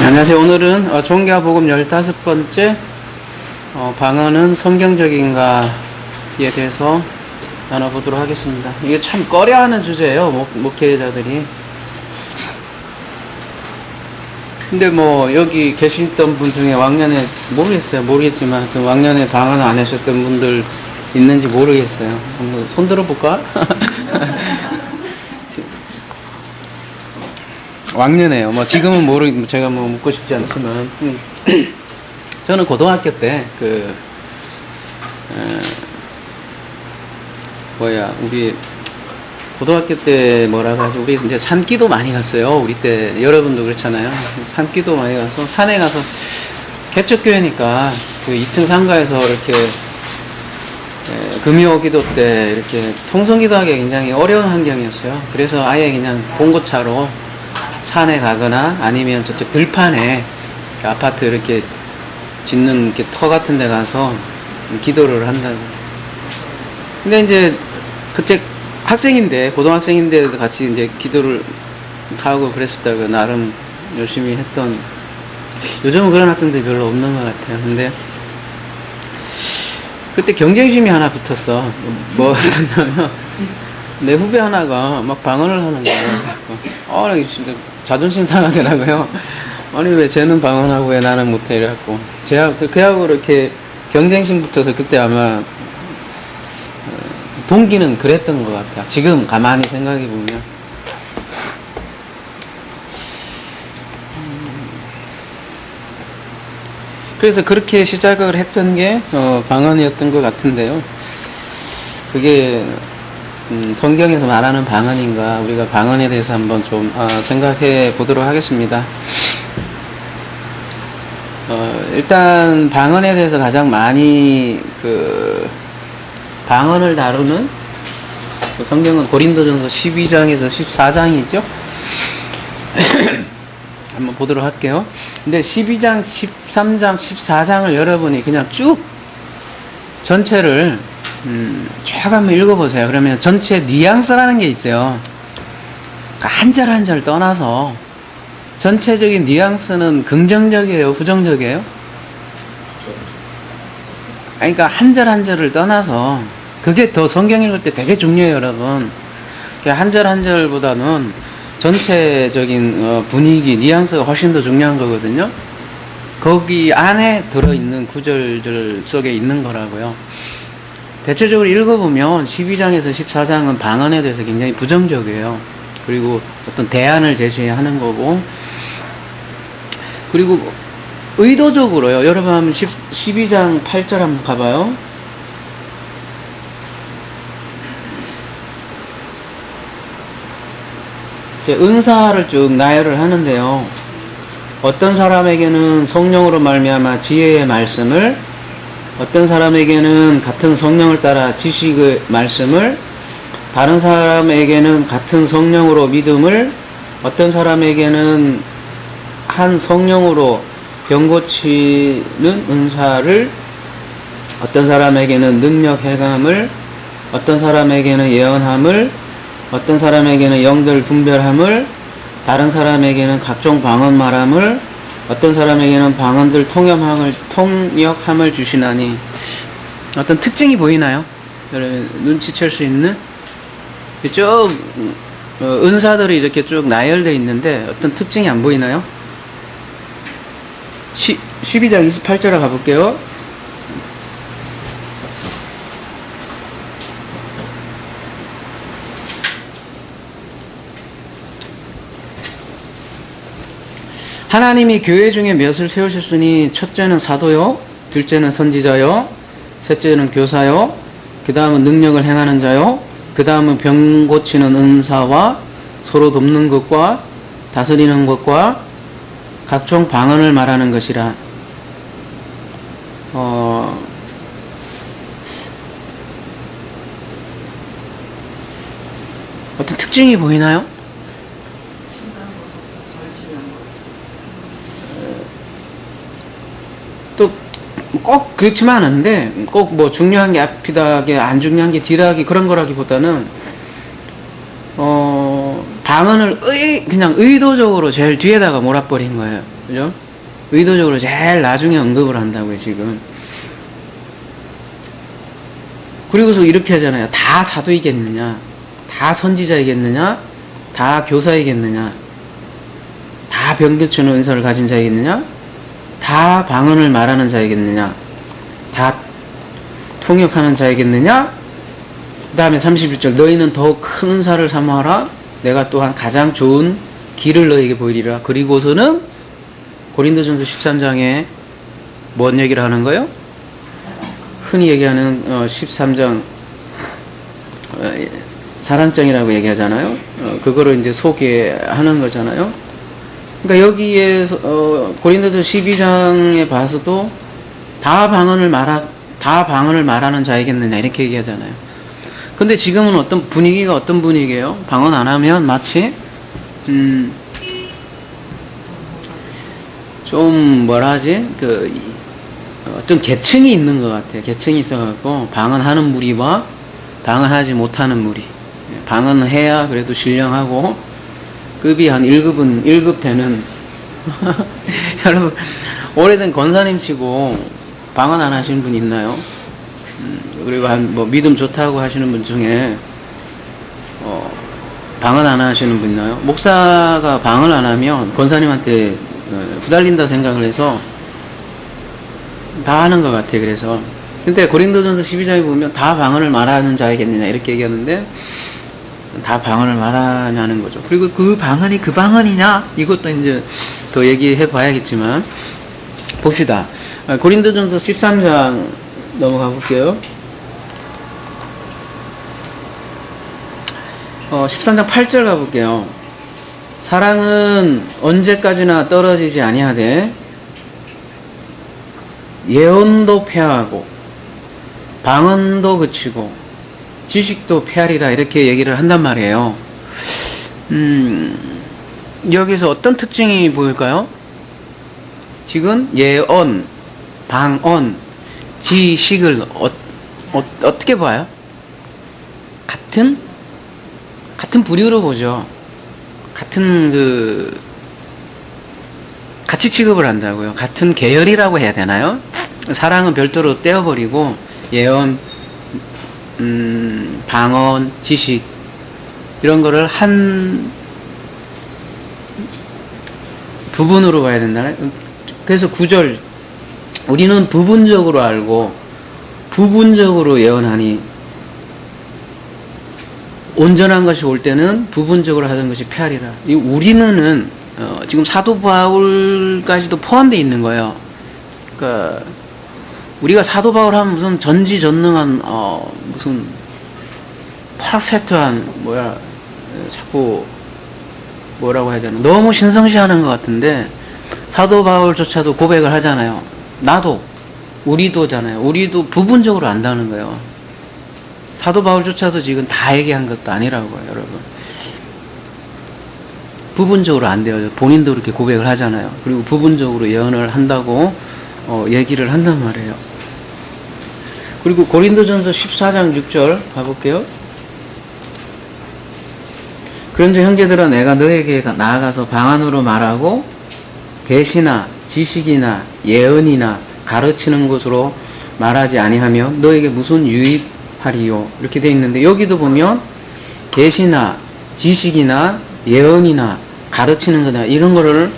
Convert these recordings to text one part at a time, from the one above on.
안녕하세요. 오늘은 종교복음 15번째 방언은 성경적인가에 대해서 나눠보도록 하겠습니다. 이게 참 꺼려하는 주제예요. 목회자들이. 근데 뭐 여기 계시던 분 중에 왕년에 모르겠지만 왕년에 방언 안 하셨던 분들 있는지 모르겠어요. 한번 손 들어볼까? 왕년에요. 뭐 지금은 제가 뭐 묻고 싶지 않지만 저는 고등학교 때 우리 고등학교 때 우리 이제 산기도 많이 갔어요. 우리 때 여러분도 그렇잖아요. 산기도 많이 가서 산에 가서 개척교회니까 그 2층 상가에서 이렇게 금요 기도 때 이렇게 통성기도 하기 굉장히 어려운 환경이었어요. 그래서 아예 그냥 봉고차로 산에 가거나 아니면 저쪽 들판에 아파트 이렇게 짓는 이렇게 터 같은 데 가서 기도를 한다고. 근데 이제 그때 고등학생인데 같이 이제 기도를 가고 그랬었다고 나름 열심히 했던, 요즘은 그런 학생들이 별로 없는 것 같아요. 근데 그때 경쟁심이 하나 붙었어. 뭐 붙었냐면 내 후배 하나가 막 방언을 하는 거야. 진짜 자존심 상하더라고요. 아니 왜 쟤는 방언하고 왜 나는 못해 이래갖고 걔하고 이렇게 경쟁심 붙어서 그때 아마 동기는 그랬던 것 같아요. 지금 가만히 생각해 보면. 그래서 그렇게 시작을 했던 게 방언이었던 것 같은데요. 그게 성경에서 말하는 방언인가, 우리가 방언에 대해서 한번 좀 생각해 보도록 하겠습니다. 일단 방언에 대해서 가장 많이 방언을 다루는 성경은 고린도전서 12장에서 14장이죠. 한번 보도록 할게요. 근데 12장, 13장, 14장을 여러분이 그냥 쭉 전체를 쭉 한번 읽어보세요. 그러면 전체 뉘앙스라는 게 있어요. 한 절 한 절 떠나서 전체적인 뉘앙스는 긍정적이에요, 부정적이에요? 그러니까 한 절 한 절을 떠나서 그게 더 성경 읽을 때 되게 중요해요, 여러분. 한 절 한 절보다는 전체적인 분위기, 뉘앙스가 훨씬 더 중요한 거거든요. 거기 안에 들어있는 구절들 속에 있는 거라고요. 대체적으로 읽어보면 12장에서 14장은 방언에 대해서 굉장히 부정적이에요. 그리고 어떤 대안을 제시하는 거고, 그리고 의도적으로요. 여러분 한번 12장 8절 한번 가봐요. 은사를 쭉 나열을 하는데요. 어떤 사람에게는 성령으로 말미암아 지혜의 말씀을, 어떤 사람에게는 같은 성령을 따라 지식의 말씀을, 다른 사람에게는 같은 성령으로 믿음을, 어떤 사람에게는 한 성령으로 병 고치는 은사를, 어떤 사람에게는 능력 해감을, 어떤 사람에게는 예언함을, 어떤 사람에게는 영들 분별함을, 다른 사람에게는 각종 방언 말함을, 어떤 사람에게는 방언들 통역함을 주시나니. 어떤 특징이 보이나요? 여러분 눈치챌 수 있는 쭉 은사들이 이렇게 쭉 나열되어 있는데 어떤 특징이 안 보이나요? 12장 28절에 가볼게요. 하나님이 교회 중에 몇을 세우셨으니 첫째는 사도요, 둘째는 선지자요, 셋째는 교사요, 그 다음은 능력을 행하는 자요, 그 다음은 병 고치는 은사와 서로 돕는 것과 다스리는 것과 각종 방언을 말하는 것이라. 어떤 특징이 보이나요? 꼭 그렇지만 않은데, 꼭 뭐 중요한 게 앞이다게 안 중요한 게 뒤라기 그런 거라기보다는 방언을 그냥 의도적으로 제일 뒤에다가 몰아버린 거예요. 그죠? 의도적으로 제일 나중에 언급을 한다고요, 지금. 그리고서 이렇게 하잖아요. 다 사도이겠느냐? 다 선지자이겠느냐? 다 교사이겠느냐? 다 변교치는 은사를 가진 자이겠느냐? 다 방언을 말하는 자이겠느냐? 다 통역하는 자이겠느냐? 그 다음에 31절 너희는 더욱 큰 은사를 사모하라. 내가 또한 가장 좋은 길을 너희에게 보이리라. 그리고서는 고린도전서 13장에 뭔 얘기를 하는 거예요? 흔히 얘기하는 13장 사랑장이라고 얘기하잖아요. 그거를 이제 소개하는 거잖아요. 그러니까 여기에서 고린도서 12장에 봐서도 다 방언을 말하는 자이겠느냐 이렇게 얘기하잖아요. 근데 지금은 어떤 분위기가 어떤 분위기예요? 방언 안 하면 마치 좀 뭐라 하지? 어떤 계층이 있는 것 같아요. 계층이 있어갖고 방언하는 무리와 방언하지 못하는 무리. 방언해야 그래도 신령하고 급이 한 1급 되는 여러분 오래된 권사님 치고 방언 안 하시는 분 있나요? 그리고 뭐 믿음 좋다고 하시는 분 중에 방언 안 하시는 분 있나요? 목사가 방언 안 하면 권사님한테 후달린다 생각을 해서 다 하는 것 같아요. 그래서 근데 고린도전서 12장에 보면 다 방언을 말하는 자이겠느냐 이렇게 얘기하는데 다 방언을 말하냐는 거죠. 그리고 그 방언이 그 방언이냐 이것도 이제 더 얘기해 봐야겠지만 봅시다. 고린도전서 13장 넘어가 볼게요. 13장 8절 가볼게요. 사랑은 언제까지나 떨어지지 아니하되 예언도 패하고 방언도 그치고 지식도 패하리라 이렇게 얘기를 한단 말이에요. 여기서 어떤 특징이 보일까요? 지금 예언, 방언, 지식을 어떻게 봐요? 같은 부류로 보죠. 같이 취급을 한다고요. 같은 계열이라고 해야 되나요? 사랑은 별도로 떼어버리고 예언, 방언, 지식 이런 거를 한 부분으로 봐야 된다네. 그래서 9절 우리는 부분적으로 알고 부분적으로 예언하니 온전한 것이 올 때는 부분적으로 하던 것이 패하리라. 이 우리는 지금 사도 바울까지도 포함되어 있는 거예요. 그러니까 우리가 사도 바울 하면 무슨 전지전능한 무슨 퍼펙트한 자꾸 뭐라고 해야 되나 너무 신성시하는 것 같은데 사도 바울조차도 고백을 하잖아요. 나도 우리도잖아요. 우리도 부분적으로 안다는 거예요. 사도 바울조차도 지금 다 얘기한 것도 아니라고요, 여러분. 부분적으로 안 돼요. 본인도 그렇게 고백을 하잖아요. 그리고 부분적으로 예언을 한다고 얘기를 한단 말이에요. 그리고 고린도전서 14장 6절 가볼게요. 그런즉 형제들아 내가 너에게 나아가서 방언으로 말하고 계시나 지식이나 예언이나 가르치는 것으로 말하지 아니하며 너에게 무슨 유익하리요 이렇게 되어 있는데 여기도 보면 계시나 지식이나 예언이나 가르치는 거다 이런 거를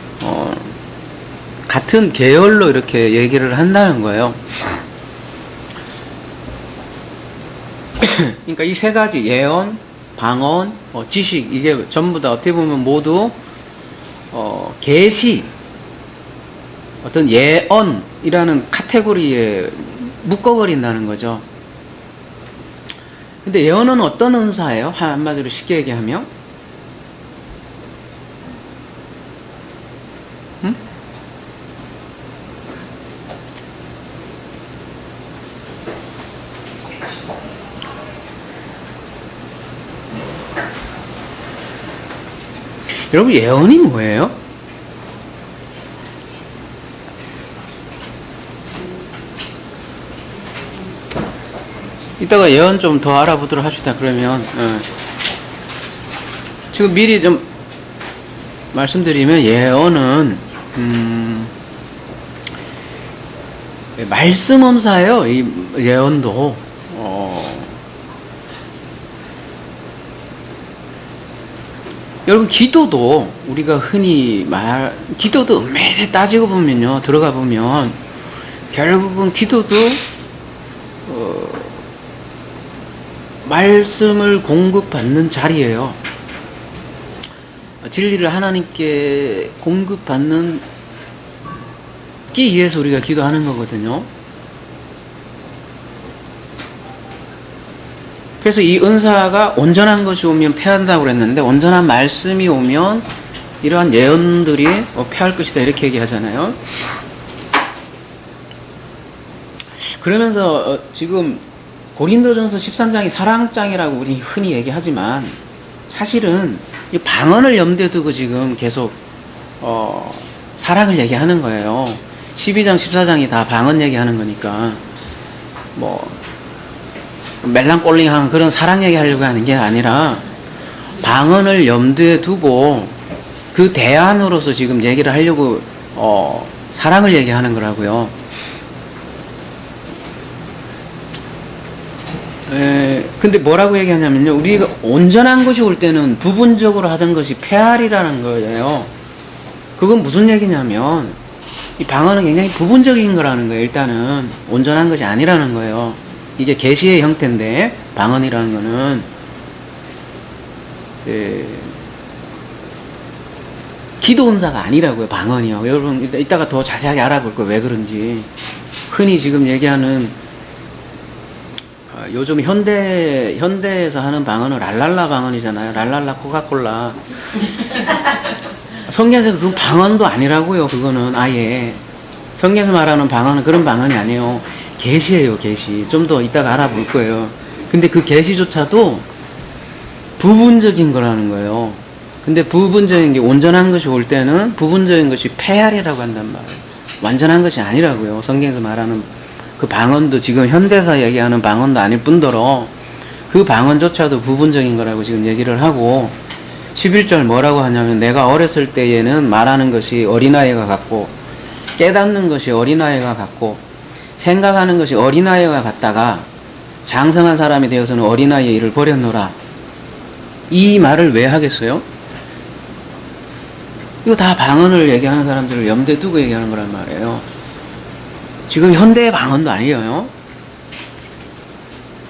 같은 계열로 이렇게 얘기를 한다는 거예요. 그러니까 이 세 가지 예언, 방언, 지식 이게 전부 다 어떻게 보면 모두 계시 어떤 예언이라는 카테고리에 묶어버린다는 거죠. 근데 예언은 어떤 은사예요? 한마디로 쉽게 얘기하면 여러분 예언이 뭐예요? 이따가 예언 좀 더 알아보도록 합시다. 그러면 지금 미리 좀 말씀드리면 예언은 말씀 엄사예요. 이 예언도. 여러분, 기도도 우리가 흔히 기도도 엄밀히 따지고 보면요, 들어가 보면 결국은 기도도 말씀을 공급받는 자리예요. 진리를 하나님께 공급받는 기 위해서 우리가 기도하는 거거든요. 그래서 이 은사가 온전한 것이 오면 패한다고 그랬는데, 온전한 말씀이 오면 이러한 예언들이 패할 것이다, 이렇게 얘기하잖아요. 그러면서 지금 고린도전서 13장이 사랑장이라고 우리 흔히 얘기하지만, 사실은 이 방언을 염두에 두고 지금 계속 사랑을 얘기하는 거예요. 12장 14장이 다 방언 얘기하는 거니까, 멜랑꼴링한 그런 사랑 얘기하려고 하는 게 아니라, 방언을 염두에 두고 그 대안으로서 지금 얘기를 하려고 사랑을 얘기하는 거라고요. 근데 뭐라고 얘기하냐면요, 우리가 온전한 것이 올 때는 부분적으로 하던 것이 폐할이라는 거예요. 그건 무슨 얘기냐면, 이 방언은 굉장히 부분적인 거라는 거예요. 일단은 온전한 것이 아니라는 거예요. 이게 계시의 형태인데, 방언이라는 거는 기도 은사가 아니라고요. 방언이요. 여러분 이따가 더 자세하게 알아볼 거예요, 왜 그런지. 흔히 지금 얘기하는 요즘 현대에서 하는 방언은 랄랄라 방언이잖아요. 랄랄라 코카콜라. 성경에서 그 방언도 아니라고요. 그거는 아예 성경에서 말하는 방언은 그런 방언이 아니에요. 계시예요, 계시. 좀 더 이따가 알아볼 거예요. 근데 그 계시조차도 부분적인 거라는 거예요. 근데 부분적인 게 온전한 것이 올 때는 부분적인 것이 폐할이라고 한단 말이에요. 완전한 것이 아니라고요. 성경에서 말하는 그 방언도 지금 현대사 얘기하는 방언도 아닐 뿐더러 그 방언조차도 부분적인 거라고 지금 얘기를 하고, 11절 뭐라고 하냐면, 내가 어렸을 때에는 말하는 것이 어린아이가 같고 깨닫는 것이 어린아이가 같고 생각하는 것이 어린아이가 같다가 장성한 사람이 되어서는 어린아이의 일을 버렸노라. 이 말을 왜 하겠어요? 이거 다 방언을 얘기하는 사람들을 염두에 두고 얘기하는 거란 말이에요. 지금 현대의 방언도 아니에요.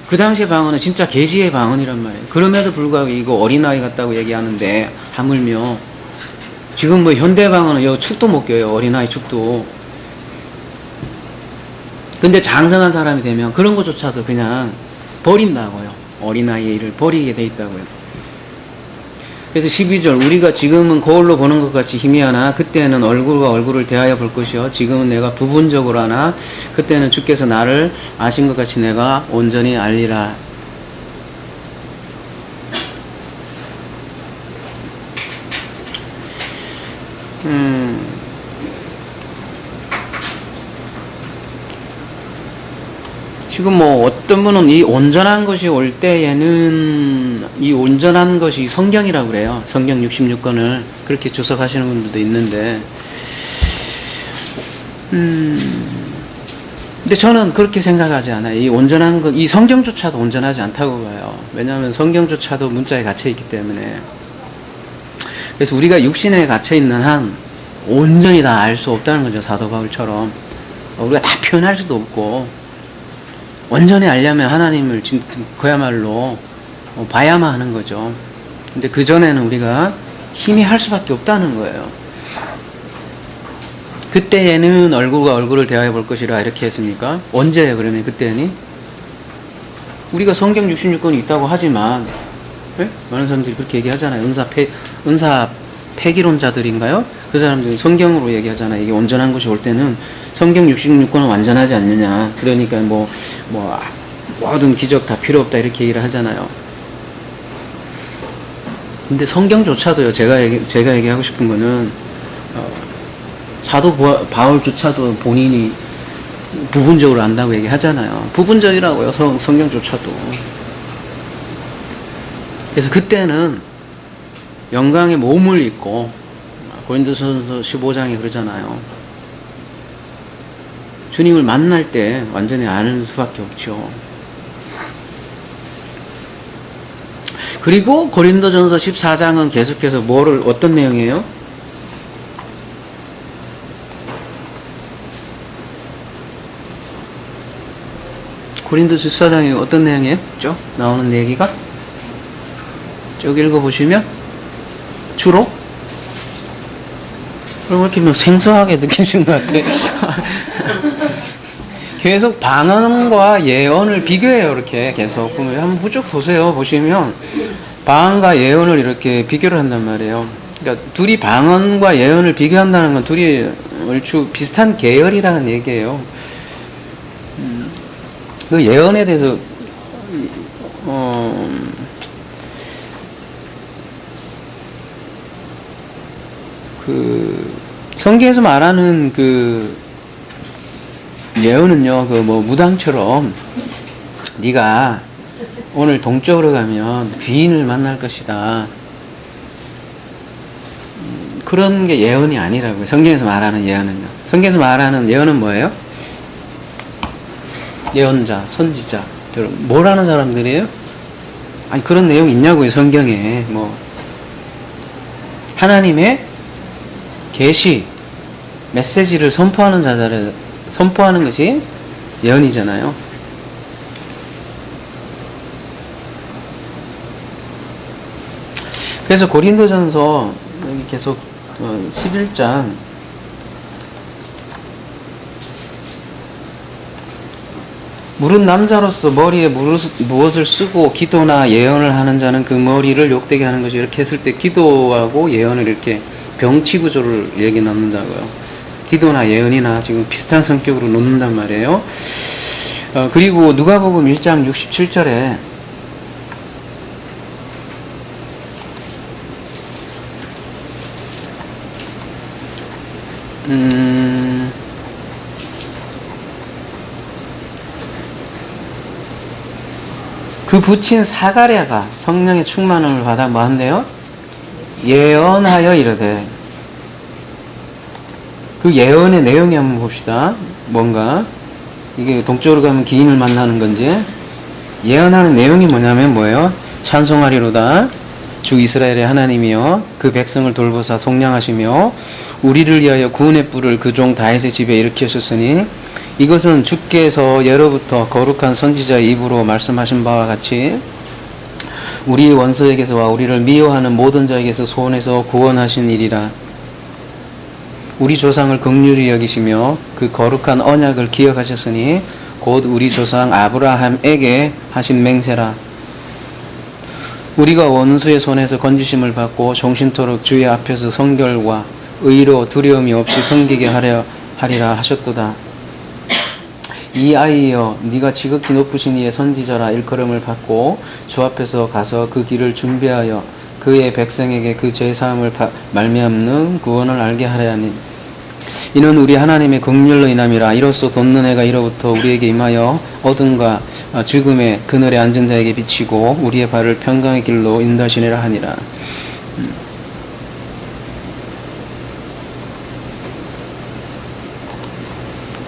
그 당시의 방언은 진짜 계시의 방언이란 말이에요. 그럼에도 불구하고 이거 어린아이 같다고 얘기하는데, 하물며 지금 현대 방언은 요 축도 못 껴요. 어린아이 축도. 근데 장성한 사람이 되면 그런 것조차도 그냥 버린다고요. 어린아이의 일을 버리게 돼 있다고요. 그래서 12절, 우리가 지금은 거울로 보는 것 같이 희미하나 그때는 얼굴과 얼굴을 대하여 볼 것이요, 지금은 내가 부분적으로 하나 그때는 주께서 나를 아신 것 같이 내가 온전히 알리라. 지금 어떤 분은 이 온전한 것이 올 때에는, 이 온전한 것이 성경이라고 그래요. 성경 66권을 그렇게 주석하시는 분들도 있는데, 근데 저는 그렇게 생각하지 않아요. 이 온전한 것, 이 성경조차도 온전하지 않다고 봐요. 왜냐하면 성경조차도 문자에 갇혀있기 때문에. 그래서 우리가 육신에 갇혀있는 한 온전히 다 알 수 없다는 거죠. 사도 바울처럼 우리가 다 표현할 수도 없고, 완전히 알려면 하나님을 그야말로 봐야만 하는 거죠. 근데 그 전에는 우리가 힘이 할 수밖에 없다는 거예요. 그때에는 얼굴과 얼굴을 대하여 볼 것이라 이렇게 했습니까? 언제예요 그러면 그때니? 우리가 성경 66권이 있다고 하지만, 네? 많은 사람들이 그렇게 얘기하잖아요. 은사 폐기론자들인가요? 그 사람들이 성경으로 얘기하잖아요. 이게 온전한 것이 올 때는 성경 66권은 완전하지 않느냐. 그러니까 모든 기적 다 필요 없다, 이렇게 얘기를 하잖아요. 근데 성경조차도요, 제가 얘기하고 싶은 거는, 사도 바울조차도 본인이 부분적으로 안다고 얘기하잖아요. 부분적이라고요, 성경조차도. 그래서 그때는 영광의 몸을 입고, 고린도전서 15장에 그러잖아요. 주님을 만날 때 완전히 아는 수밖에 없죠. 그리고 고린도전서 14장은 계속해서 어떤 내용이에요? 고린도서 14장이 어떤 내용이에요? 쭉 나오는 얘기가? 쭉 읽어보시면 주로? 그럼 이렇게 뭐 생소하게 느껴지는 것 같아. 계속 방언과 예언을 비교해요. 이렇게 계속. 그러면 한번 쭉 보세요. 보시면 방언과 예언을 이렇게 비교를 한단 말이에요. 그러니까 둘이 방언과 예언을 비교한다는 건 둘이 얼추 비슷한 계열이라는 얘기예요. 그 예언에 대해서 그 성경에서 말하는 그 예언은요, 그 뭐 무당처럼 네가 오늘 동쪽으로 가면 귀인을 만날 것이다. 그런 게 예언이 아니라고요. 성경에서 말하는 예언은요. 성경에서 말하는 예언은 뭐예요? 예언자, 선지자. 여러분, 뭘 하는 사람들이에요? 아니, 그런 내용 있냐고요, 성경에. 뭐 하나님의 계시, 메시지를 선포하는 자들을 선포하는 것이 예언이잖아요. 그래서 고린도전서 여기 계속 11장 물은 남자로서 머리에 무엇을 쓰고 기도나 예언을 하는 자는 그 머리를 욕되게 하는 것이, 이렇게 했을 때 기도하고 예언을 이렇게 병치 구조를 얘기 넣는다고요. 기도나 예언이나 지금 비슷한 성격으로 놓는단 말이에요. 그리고 누가복음 1장 67절에 그 붙인 사가랴가 성령의 충만함을 받아 뭐 한대요? 예언하여 이르되. 그 예언의 내용이 한번 봅시다. 뭔가 이게 동쪽으로 가면 기인을 만나는 건지, 예언하는 내용이 뭐냐면 뭐예요? 찬송하리로다 주 이스라엘의 하나님이여 그 백성을 돌보사 속량하시며 우리를 위하여 구원의 뿔을 그 종 다윗의 집에 일으키셨으니 이것은 주께서 예로부터 거룩한 선지자의 입으로 말씀하신 바와 같이 우리 원수에게서와 우리를 미워하는 모든 자에게서 소원해서 구원하신 일이라. 우리 조상을 긍휼히 여기시며 그 거룩한 언약을 기억하셨으니 곧 우리 조상 아브라함에게 하신 맹세라. 우리가 원수의 손에서 건지심을 받고 종신토록 주의 앞에서 성결과 의로 두려움이 없이 섬기게 하리라 하셨도다. 이 아이여 네가 지극히 높으신 이의 선지자라 일컬음을 받고 주 앞에서 가서 그 길을 준비하여 그의 백성에게 그 죄사함을 말미암는 구원을 알게 하려 하니 이는 우리 하나님의 긍휼로 인함이라. 이로써 돋는 해가 이로부터 우리에게 임하여 어둠과 죽음의 그늘에 앉은 자에게 비치고 우리의 발을 평강의 길로 인도하시리라 하니라.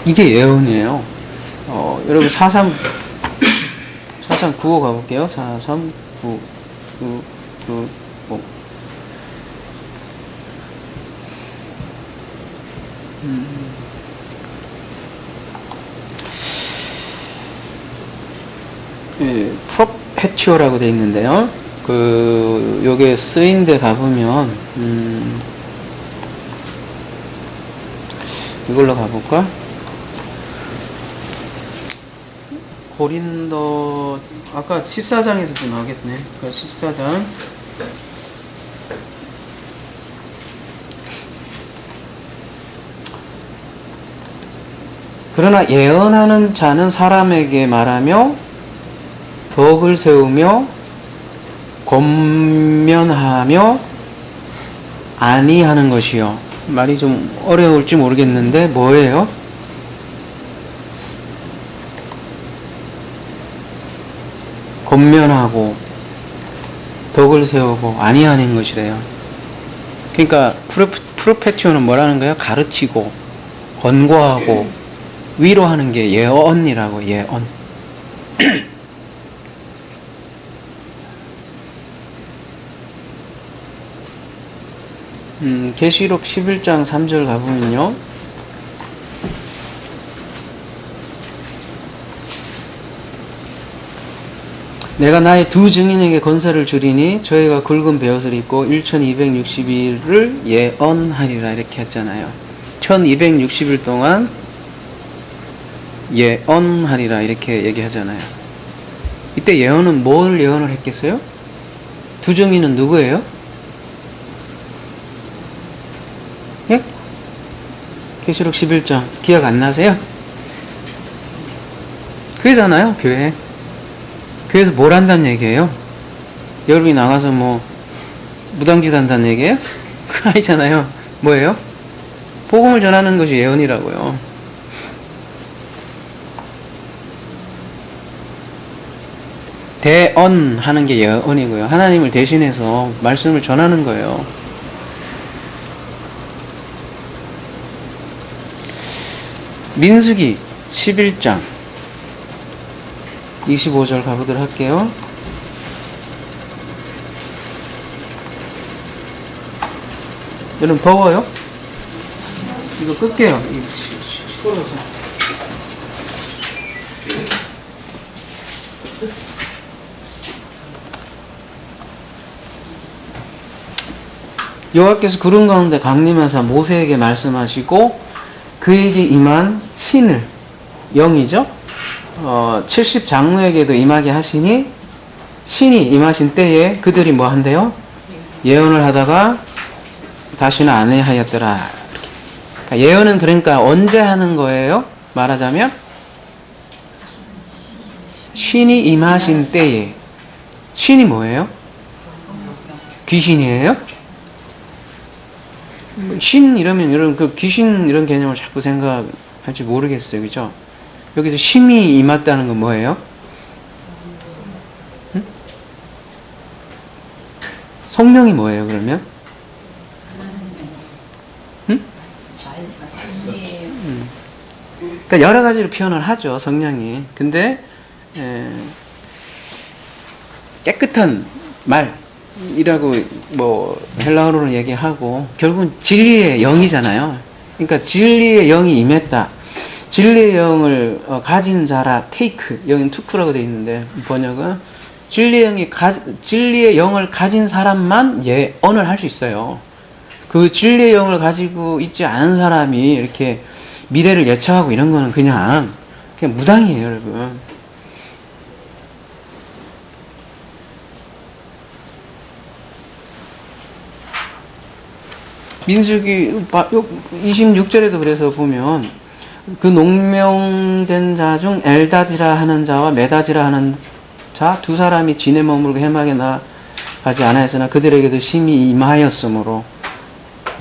이게 예언이에요. 여러분 439호 가볼게요. 43995. 예, 프로페티오라고 되어 있는데요. 요게 쓰인 데 가보면, 이걸로 가볼까? 고린도, 아까 14장에서도 나오겠네. 그 14장. 그러나 예언하는 자는 사람에게 말하며 덕을 세우며 권면하며 아니하는 것이요. 말이 좀 어려울지 모르겠는데 뭐예요? 권면하고 덕을 세우고 아니하는 것이래요. 그러니까 프로페티오는 뭐라는 거예요? 가르치고 권고하고 위로하는 게 예언이라고, 예언. 계시록 11장 3절 가보면요. 내가 나의 두 증인에게 권세를 주리니 저희가 굵은 베옷을 입고 1260일을 예언하리라 이렇게 했잖아요. 1260일 동안 예언하리라 이렇게 얘기하잖아요. 이때 예언은 뭘 예언을 했겠어요? 두 증인은 누구예요? 예? 계시록 11장 기억 안 나세요? 교회잖아요, 교회. 교회에서 뭘 한다는 얘기예요? 여러분이 나가서 뭐 무당짓 한다는 얘기예요? 그거 아니잖아요. 뭐예요? 복음을 전하는 것이 예언이라고요. 대언하는 게 예언이고요. 하나님을 대신해서 말씀을 전하는 거예요. 민수기 11장 25절 가보도록 할게요. 여러분 더워요? 이거 끌게요. 시끄러워서. 여호와께서 구름 가운데 강림하사 모세에게 말씀하시고 그에게 임한 신을, 영이죠. 70장로에게도 임하게 하시니 신이 임하신 때에 그들이 뭐 한대요? 예언을 하다가 다시는 안 하였더라. 그러니까 예언은 그러니까 언제 하는 거예요? 말하자면 신이 임하신 때에. 신이 뭐예요? 귀신이에요? 신 이러면 이런 그 귀신 이런 개념을 자꾸 생각할지 모르겠어요. 그죠? 여기서 신이 임했다는 건 뭐예요? 응? 성령이 뭐예요, 그러면? 응? 그러니까 여러 가지로 표현을 하죠, 성령이. 근데 깨끗한 말이라고 뭐 헬라어로는 얘기하고 결국은 진리의 영이잖아요. 그러니까 진리의 영이 임했다. 진리의 영을 가진 자라 테이크, 여기는 투크라고 되어 있는데 번역은 진리의 영을 가진 사람만 예언을 할 수 있어요. 그 진리의 영을 가지고 있지 않은 사람이 이렇게 미래를 예측하고 이런 거는 그냥 무당이에요, 여러분. 민수기 26절에도 그래서 보면 그 농명된 자 중 엘다디라 하는 자와 메다디라 하는 자 두 사람이 진에 머물고 해막에 나가지 않았으나 그들에게도 심히 임하였으므로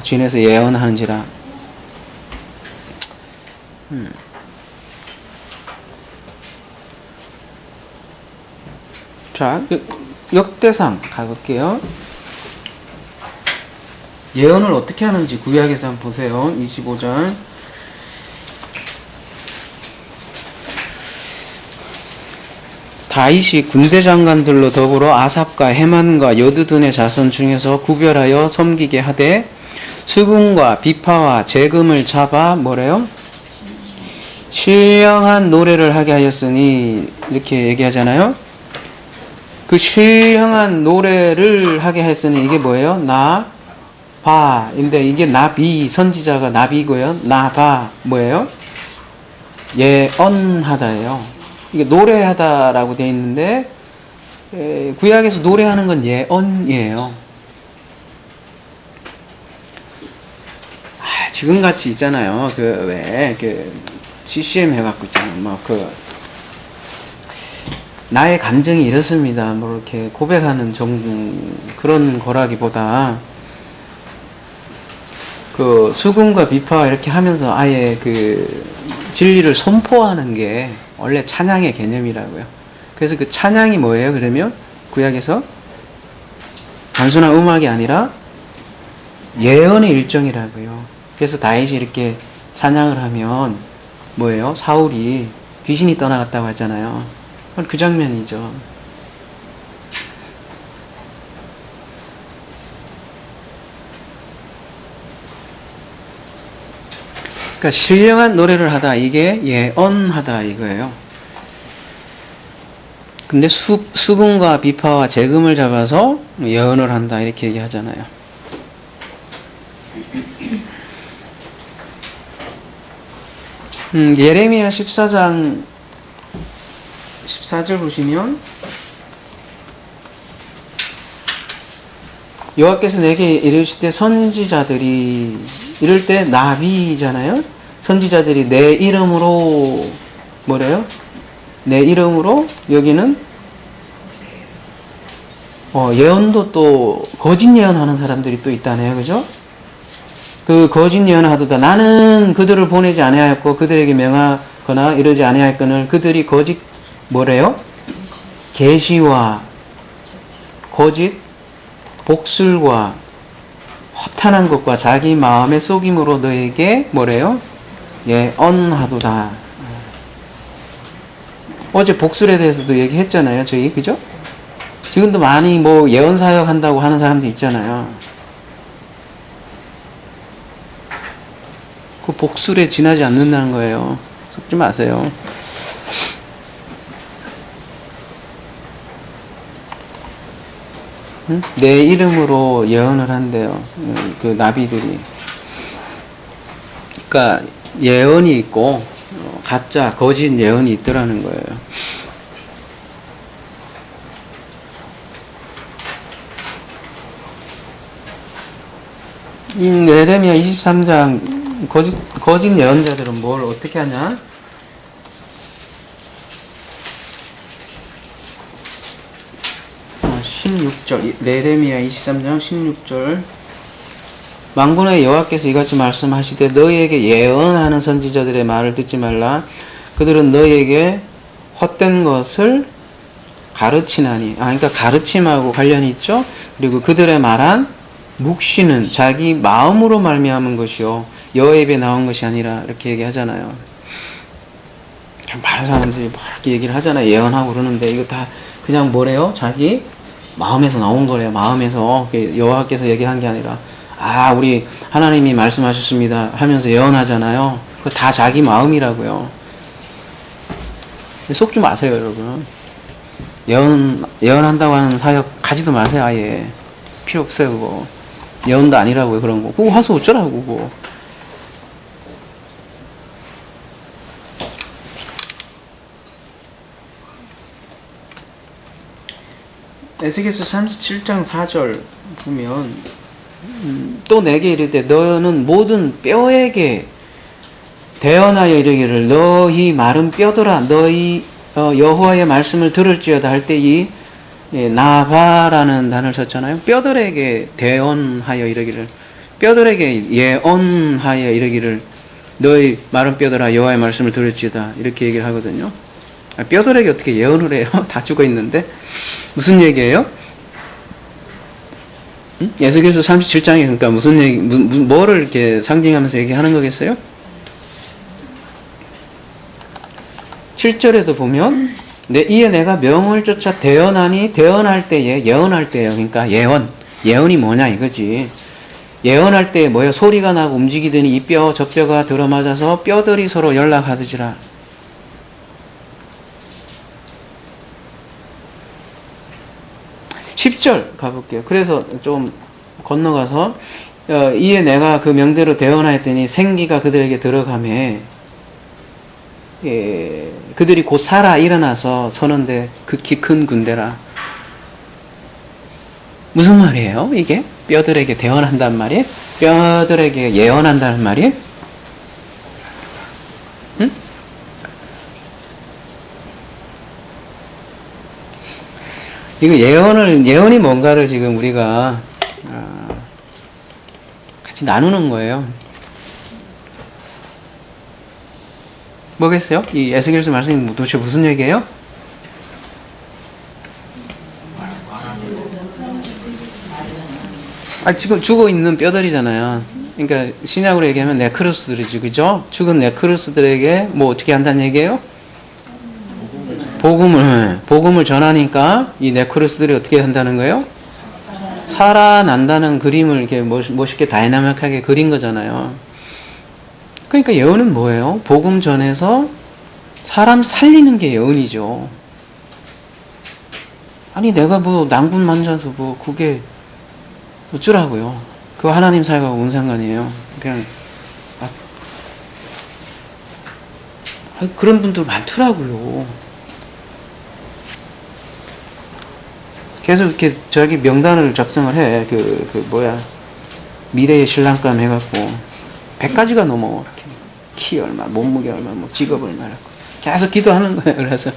진에서 예언하는지라. 자, 역대상 가볼게요. 예언을 어떻게 하는지 구약에서 한번 보세요. 25절. 다윗이 군대 장관들로 더불어 아삽과 헤만과 여두둔의 자손 중에서 구별하여 섬기게 하되 수금과 비파와 재금을 잡아 뭐래요? 신령한 노래를 하게 하였으니 이렇게 얘기하잖아요. 그 신령한 노래를 하게 했으니 이게 뭐예요? 나바인데 이게 나비, 선지자가 나비고요. 나바 뭐예요? 예언하다예요. 이게 노래하다라고 되어 있는데 구약에서 노래하는 건 예언이에요. 지금같이 있잖아요. CCM 해갖고 있잖아요. 나의 감정이 이렇습니다. 뭐 이렇게 고백하는 그런 거라기보다 그 수금과 비파 이렇게 하면서 아예 그 진리를 선포하는 게 원래 찬양의 개념이라고요. 그래서 그 찬양이 뭐예요? 그러면 구약에서 단순한 음악이 아니라 예언의 일종이라고요. 그래서 다윗이 이렇게 찬양을 하면 뭐예요? 사울이 귀신이 떠나갔다고 했잖아요. 그 장면이죠. 그러니까 신령한 노래를 하다, 이게 예언하다 이거예요. 근데 수금과 비파와 재금을 잡아서 예언을 한다 이렇게 얘기하잖아요. 예레미야 14장 14절 보시면 여호와께서 내게 이르실 때 선지자들이 이럴 때 나비잖아요. 선지자들이 내 이름으로 뭐래요? 내 이름으로 여기는 예언도 또 거짓 예언하는 사람들이 또 있다네요. 그죠? 그 거짓 예언하도다 나는 그들을 보내지 아니하였고 그들에게 명하거나 이러지 아니하였거늘 그들이 거짓 뭐래요? 계시와 거짓 복술과 허탄한 것과 자기 마음의 속임으로 너에게 뭐래요? 예언하도다. 어제 복술에 대해서도 얘기했잖아요. 저희 그죠? 지금도 많이 뭐 예언 사역 한다고 하는 사람도 있잖아요. 그 복술에 지나지 않는다는 거예요. 속지 마세요. 응? 내 이름으로 예언을 한대요. 그 나비들이. 그러니까 예언이 있고 가짜 거짓 예언이 있더라는 거예요. 이 예레미야 23장 거짓 예언자들은 뭘 어떻게 하냐? 16절 예레미야 23장 16절 만군의 여호와께서 이같이 말씀하시되 너희에게 예언하는 선지자들의 말을 듣지 말라. 그들은 너희에게 헛된 것을 가르치나니. 그러니까 가르침하고 관련이 있죠. 그리고 그들의 말한 묵시는 자기 마음으로 말미암은 것이요 여호와의 입에 나온 것이 아니라 이렇게 얘기하잖아요. 많은 사람들이 막 이렇게 얘기를 하잖아요. 예언하고 그러는데 이거 다 그냥 뭐래요? 자기 마음에서 나온 거래요. 마음에서 여호와께서 얘기한 게 아니라 우리 하나님이 말씀하셨습니다 하면서 예언하잖아요. 그거 다 자기 마음이라고요. 속지 마세요, 여러분. 예언한다고 하는 사역 가지도 마세요. 아예 필요 없어요. 그거 예언도 아니라고요. 그런 거 그거 와서 어쩌라고 그거. 에스겔서 37장 4절 보면 또 내게 이르되 너는 모든 뼈에게 대언하여 이르기를 너희 마른 뼈들아 너희 여호와의 말씀을 들을지어다 할 때 이 나바라는 단어를 썼잖아요. 뼈들에게 대언하여 이르기를 뼈들에게 예언하여 이르기를 너희 마른 뼈들아 여호와의 말씀을 들을지어다 이렇게 얘기를 하거든요. 뼈들에게 어떻게 예언을 해요? 다 죽어 있는데 무슨 얘기예요? 에스겔서 37장에 그러니까 무슨 얘기, 뭐를 이렇게 상징하면서 얘기하는 거겠어요? 7절에도 보면 이에 내가 명을 쫓아 대언하니 대언할 때에 예언할 때예요. 그러니까 예언이 뭐냐 이거지. 예언할 때 뭐예요? 소리가 나고 움직이더니 이 뼈 저 뼈가 들어맞아서 뼈들이 서로 연락하더지라. 10절 가볼게요. 그래서 좀 건너가서 이에 내가 그 명대로 대언하였더니 생기가 그들에게 들어가매 그들이 곧 살아 일어나서 서는데 극히 큰 군대라. 무슨 말이에요? 이게 뼈들에게 대언한단 말이에요? 뼈들에게 예언한다는 말이에요? 응? 이거 예언이 뭔가를 지금 우리가 같이 나누는 거예요. 뭐겠어요? 이 에스겔서 말씀이 도대체 무슨 얘기예요? 지금 죽어 있는 뼈들이잖아요. 그러니까 신약으로 얘기하면 네크로스들이지, 그죠? 죽은 네크로스들에게 뭐 어떻게 한다는 얘기예요? 복음을 전하니까 이 네크로스들이 어떻게 한다는 거예요? 살아난다는 그림을 이렇게 멋있게 다이나믹하게 그린 거잖아요. 그러니까 예언은 뭐예요? 복음 전해서 사람 살리는 게 예언이죠. 아니 내가 뭐 낭군 만져서 뭐 그게 어쩌라고요? 그거 하나님 사역하고 뭔 상관이에요? 그냥 그런 분들 많더라고요. 계속 이렇게 저기 명단을 작성을 해. 미래의 신랑감 해갖고 100가지가 넘어. 이렇게. 키 얼마, 몸무게 얼마, 뭐 직업 얼마 라고 계속 기도하는 거예요. 그래서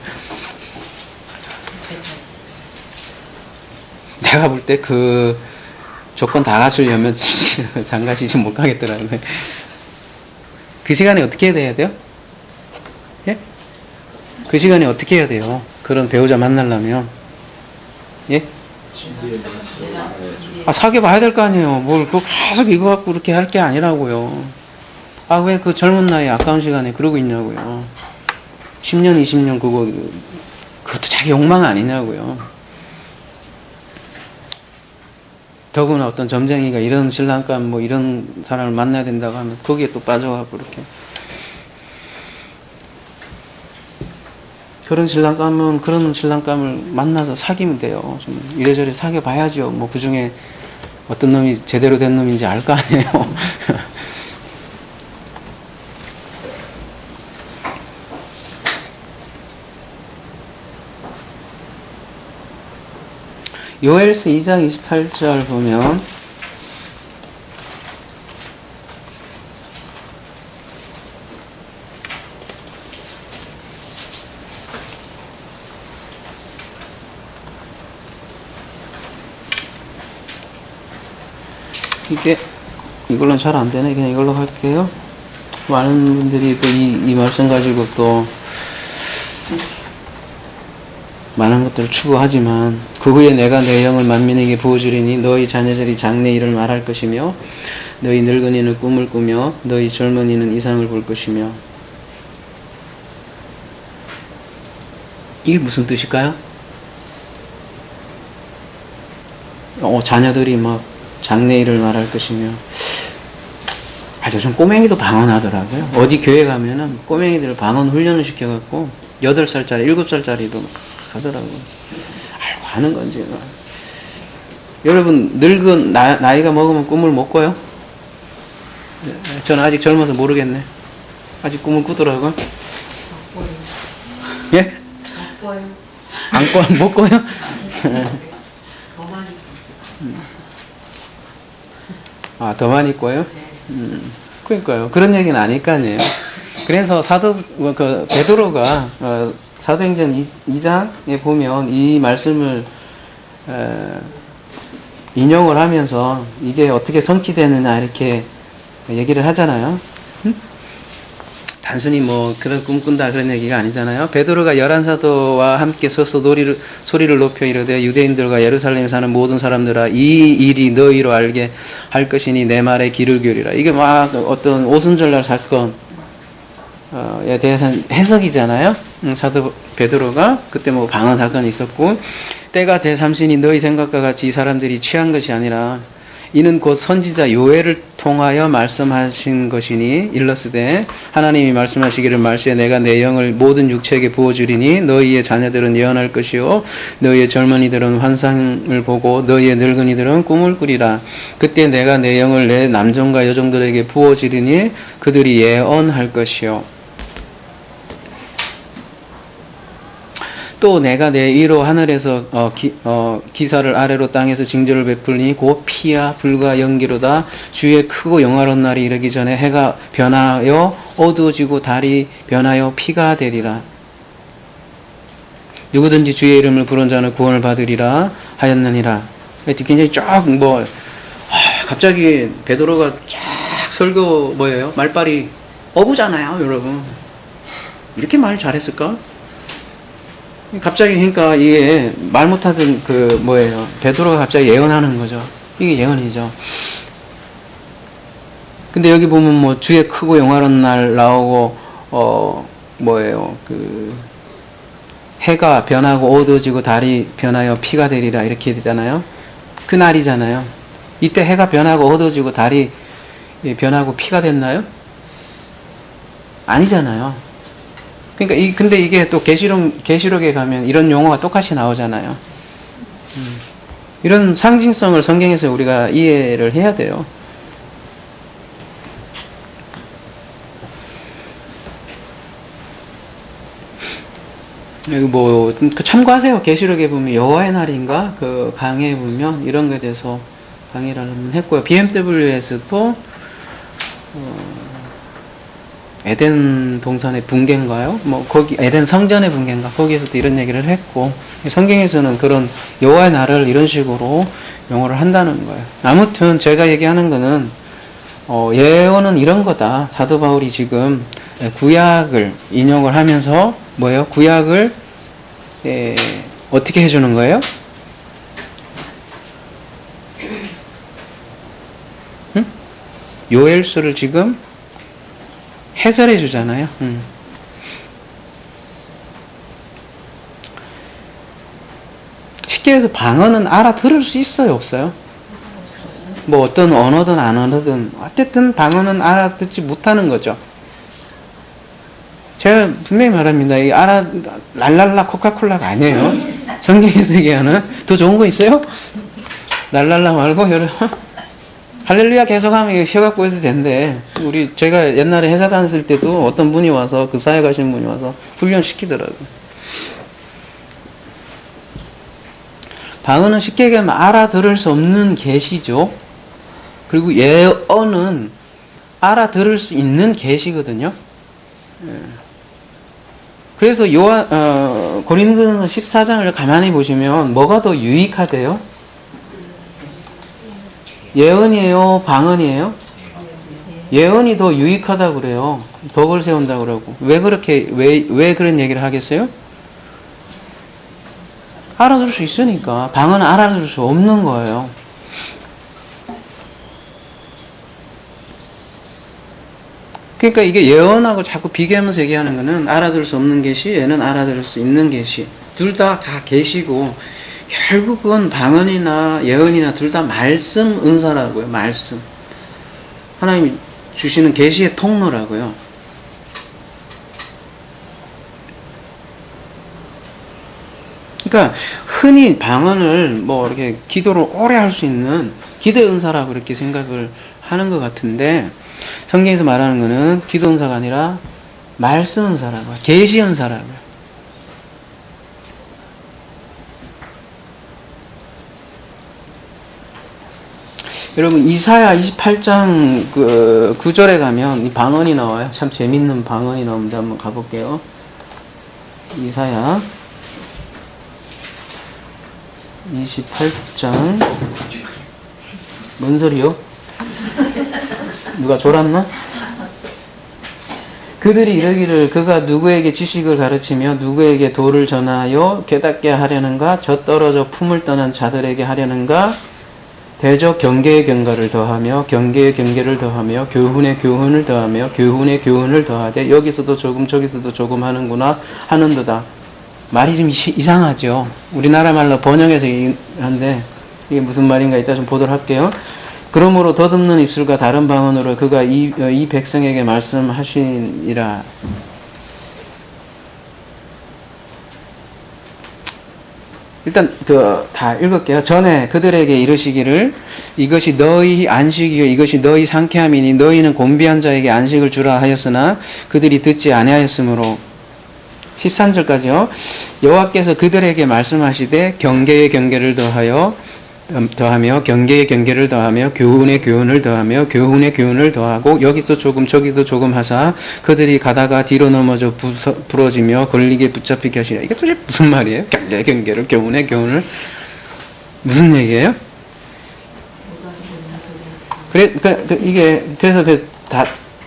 내가 볼 때 그 조건 다 갖추려면 장가 시집 못 가겠더라고요. 그 시간에 어떻게 해야 돼요? 예? 그 시간에 어떻게 해야 돼요? 그런 배우자 만나려면 예? 사귀어 봐야 될 거 아니에요. 뭘 그거 계속 이거 갖고 그렇게 할 게 아니라고요. 왜 그 젊은 나이에 아까운 시간에 그러고 있냐고요. 10년, 20년 그것도 자기 욕망 아니냐고요. 더구나 어떤 점쟁이가 이런 신랑감 뭐 이런 사람을 만나야 된다고 하면 거기에 또 빠져가고 이렇게. 그런 신랑감을 만나서 사귀면 돼요. 좀 이래저래 사귀어 봐야죠. 뭐 그 중에 어떤 놈이 제대로 된 놈인지 알 거 아니에요. 요엘서 2장 28절 보면 이걸로는 잘 안 되네. 그냥 이걸로 할게요. 많은 분들이 또 이 말씀 가지고 또 많은 것들을 추구하지만 그 후에 내가 내 영을 만민에게 부어주리니 너희 자녀들이 장래 일을 말할 것이며 너희 늙은이는 꿈을 꾸며 너희 젊은이는 이상을 볼 것이며. 이게 무슨 뜻일까요? 자녀들이 막 장래 일을 말할 것이며. 요즘 꼬맹이도 방언하더라고요. 어디 교회 가면은 꼬맹이들 방언 훈련을 시켜갖고 8살짜리, 7살짜리도 하더라고요. 알고 하는 건지. 여러분, 나이가 먹으면 꿈을 못 꿔요? 저는 아직 젊어서 모르겠네. 아직 꿈을 꾸더라고요. 예? 못 꿔요? 더 많이 꿔요? 그러니까요. 그런 얘기는 아니까요. 그래서 베드로가 사도행전 2장에 보면 이 말씀을 인용을 하면서 이게 어떻게 성취되느냐 이렇게 얘기를 하잖아요. 단순히 뭐 그런 꿈 꾼다 그런 얘기가 아니잖아요. 베드로가 11사도와 함께 서서 소리를 높여 이르되 유대인들과 예루살렘에 사는 모든 사람들아 이 일이 너희로 알게 할 것이니 내 말에 귀를 기울이라. 이게 막 어떤 오순절날 사건에 대해서 해석이잖아요. 사도 베드로가 그때 뭐 방언 사건이 있었고 때가 제3신이 너희 생각과 같이 이 사람들이 취한 것이 아니라 이는 곧 선지자 요엘을 통하여 말씀하신 것이니 일러스되 하나님이 말씀하시기를 말시에 내가 내 영을 모든 육체에게 부어주리니 너희의 자녀들은 예언할 것이요 너희의 젊은이들은 환상을 보고 너희의 늙은이들은 꿈을 꾸리라. 그때 내가 내 영을 내 남종과 여종들에게 부어주리니 그들이 예언할 것이요 또 내가 내 위로 하늘에서 기사를 아래로 땅에서 징조를 베풀니 곧 피와 불과 연기로다. 주의 크고 영화로운 날이 이르기 전에 해가 변하여 어두워지고 달이 변하여 피가 되리라. 누구든지 주의 이름을 부른 자는 구원을 받으리라 하였느니라. 굉장히 갑자기 베드로가 쫙 설교 뭐예요? 말빨이 어부잖아요, 여러분. 이렇게 말 잘했을까? 갑자기 그러니까 이게 말 못하던 베드로가 갑자기 예언하는 거죠. 이게 예언이죠. 근데 여기 보면 뭐 주의 크고 영화로운 날 나오고 뭐예요? 그 해가 변하고 어두워지고 달이 변하여 피가 되리라 이렇게 되잖아요. 그 날이잖아요. 이때 해가 변하고 어두워지고 달이 변하고 피가 됐나요? 아니잖아요. 그러니까 근데 이게 또 계시록에 가면 이런 용어가 똑같이 나오잖아요. 이런 상징성을 성경에서 우리가 이해를 해야 돼요. 여기 뭐 참고하세요. 계시록에 보면 여호와의 날인가 그 강의에 보면 이런 거에 대해서 강의를 했고요. BMW에서도 에덴 동산의 붕괴인가요? 뭐 거기 에덴 성전의 붕괴인가? 거기에서도 이런 얘기를 했고 성경에서는 그런 여호와의 날을 이런 식으로 용어를 한다는 거예요. 아무튼 제가 얘기하는 거는 예언은 이런 거다. 사도 바울이 지금 구약을 인용을 하면서 뭐예요? 구약을 어떻게 해주는 거예요? 응? 요엘서를 지금 해설해 주잖아요. 쉽게 해서 방언은 알아들을 수 있어요, 없어요? 뭐 어떤 언어든 안 언어든 어쨌든 방언은 알아듣지 못하는 거죠. 제가 분명히 말합니다. 이 랄랄라 코카콜라가 아니에요. 성경에서 얘기하는 더 좋은 거 있어요? 랄랄라 말고 여러분 할렐루야 계속하면 혀가 꼬여도 된대. 제가 옛날에 회사 다녔을 때도 어떤 분이 와서 그 사회 가신 분이 와서 훈련시키더라고요. 방언은 쉽게 얘기하면 알아들을 수 없는 계시죠. 그리고 예언은 알아들을 수 있는 계시거든요. 그래서 고린도서 14장을 가만히 보시면 뭐가 더 유익하대요? 예언이에요? 방언이에요? 예언이 더 유익하다고 그래요. 덕을 세운다고 그러고. 왜 그런 얘기를 하겠어요? 알아들을 수 있으니까. 방언은 알아들을 수 없는 거예요. 그러니까 이게 예언하고 자꾸 비교하면서 얘기하는 거는 알아들을 수 없는 계시, 얘는 알아들을 수 있는 계시. 둘 다 계시고 결국은 방언이나 예언이나 둘 다 말씀 은사라고요. 말씀. 하나님이 주시는 계시의 통로라고요. 그러니까 흔히 방언을 뭐 이렇게 기도를 오래 할 수 있는 기도의 은사라고 이렇게 생각을 하는 것 같은데 성경에서 말하는 거는 기도 은사가 아니라 말씀 은사라고요. 계시 은사라고요. 여러분 이사야 28장 그 9절에 가면 이 방언이 나와요. 참 재밌는 방언이 나오는데 한번 가볼게요. 이사야 28장 뭔 소리요? 누가 졸았나? 그들이 이르기를 그가 누구에게 지식을 가르치며 누구에게 도를 전하여 깨닫게 하려는가? 저 떨어져 품을 떠난 자들에게 하려는가? 대적 경계의 경가를 더하며 경계의 경계를 더하며 교훈의 교훈을 더하며 교훈의 교훈을 더하되 여기서도 조금 저기서도 조금 하는구나 하는도다. 말이 좀 이상하죠. 우리나라 말로 번역해서 하는데 이게 무슨 말인가 이따 좀 보도록 할게요. 그러므로 더듬는 입술과 다른 방언으로 그가 이 백성에게 말씀하시니라. 일단 다 읽을게요. 전에 그들에게 이르시기를 이것이 너희 안식이요 이것이 너희 상쾌함이니 너희는 곤비한 자에게 안식을 주라 하였으나 그들이 듣지 아니하였으므로 13절까지요. 여호와께서 그들에게 말씀하시되 경계의 경계를 더하며 경계의 경계를 더하며 교훈의 교훈을 더하며 교훈의 교훈을 더하고 여기서 조금 저기도 조금 하사 그들이 가다가 뒤로 넘어져 부러지며 걸리게 붙잡히게 하시라. 이게 도대체 무슨 말이에요? 경계의 경계를 교훈의 교훈을 무슨 얘기예요? 그래서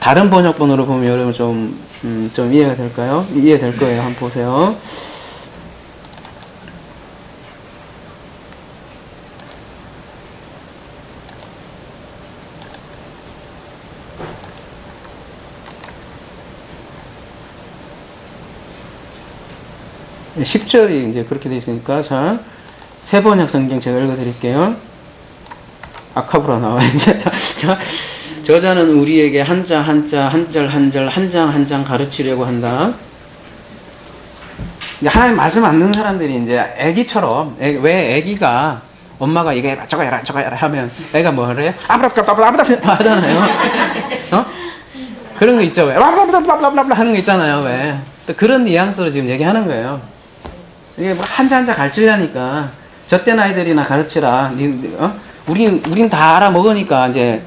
다른 번역본으로 보면 여러분 좀 이해가 될까요? 이해될 거예요. 한번 보세요. 10절이 이제 그렇게 돼 있으니까, 자, 새 번역 성경 제가 읽어드릴게요. 아카브라 나와, 이제. 자, 저자는 우리에게 한자, 한자, 한 절, 한 절, 한 장, 한 장 가르치려고 한다. 이제 하나님 말씀 안 듣는 사람들이 이제 애기처럼, 왜 애기가 엄마가 이거 해라, 저거 해라, 저거 해라 하면 애가 뭐를 해요? 아브라브라브라브라 하잖아요. 어? 그런 거 있죠. 왜? 아브라브라브라브라 하는 거 있잖아요. 왜? 또 그런 뉘앙스로 지금 얘기하는 거예요. 이게 뭐 한자 한자 가르치려니까 저때 아이들이나 가르치라. 우린 다 알아먹으니까 이제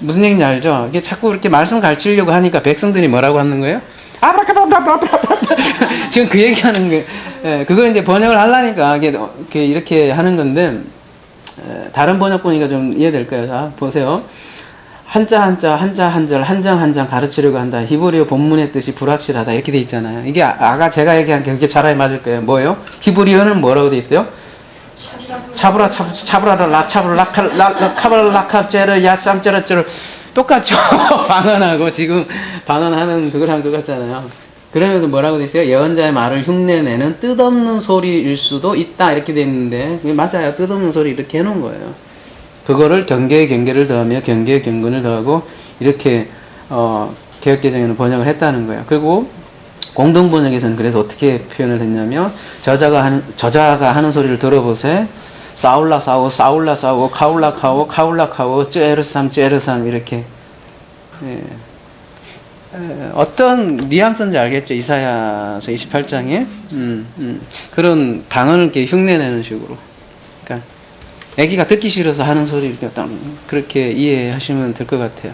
무슨 얘기인지 알죠? 이게 자꾸 이렇게 말씀 가르치려고 하니까 백성들이 뭐라고 하는 거예요? 지금 그 얘기하는 게 그걸 이제 번역을 하려니까 이렇게 하는 건데 다른 번역 보니까 좀 이해될 거예요. 자 보세요. 한자 한자 한자 한절 한 장 한 장 가르치려고 한다. 히브리어 본문의 뜻이 불확실하다 이렇게 돼 있잖아요. 이게 아까 제가 얘기한 게 그게 잘 맞을 거예요. 뭐예요? 히브리어는 뭐라고 돼 있어요? 차브라라 라차브라 라카브라 라카제르 야쌈제르제르 똑같죠. 방언하고 지금 방언하는 그거랑 똑같잖아요. 그러면서 뭐라고 돼 있어요? 예언자의 말을 흉내내는 뜻없는 소리일 수도 있다 이렇게 돼 있는데 맞아요. 뜻없는 소리 이렇게 해놓은 거예요. 그거를 경계에 경계를 더하며 경계에 경건을 더하고 이렇게 개역개정에는 번역을 했다는 거예요. 그리고 공동번역에서는 그래서 어떻게 표현을 했냐면 저자가 하는 소리를 들어보세. 싸울라 싸워 싸울라 싸워 카울라 카워 카울라 카워 쯔에르삼 쯔에르삼 이렇게 어떤 뉘앙스인지 알겠죠? 이사야서 28장에 그런 방언을 이렇게 흉내내는 식으로 그러니까 애기가 듣기 싫어서 하는 소리 그렇게 이해하시면 될 것 같아요.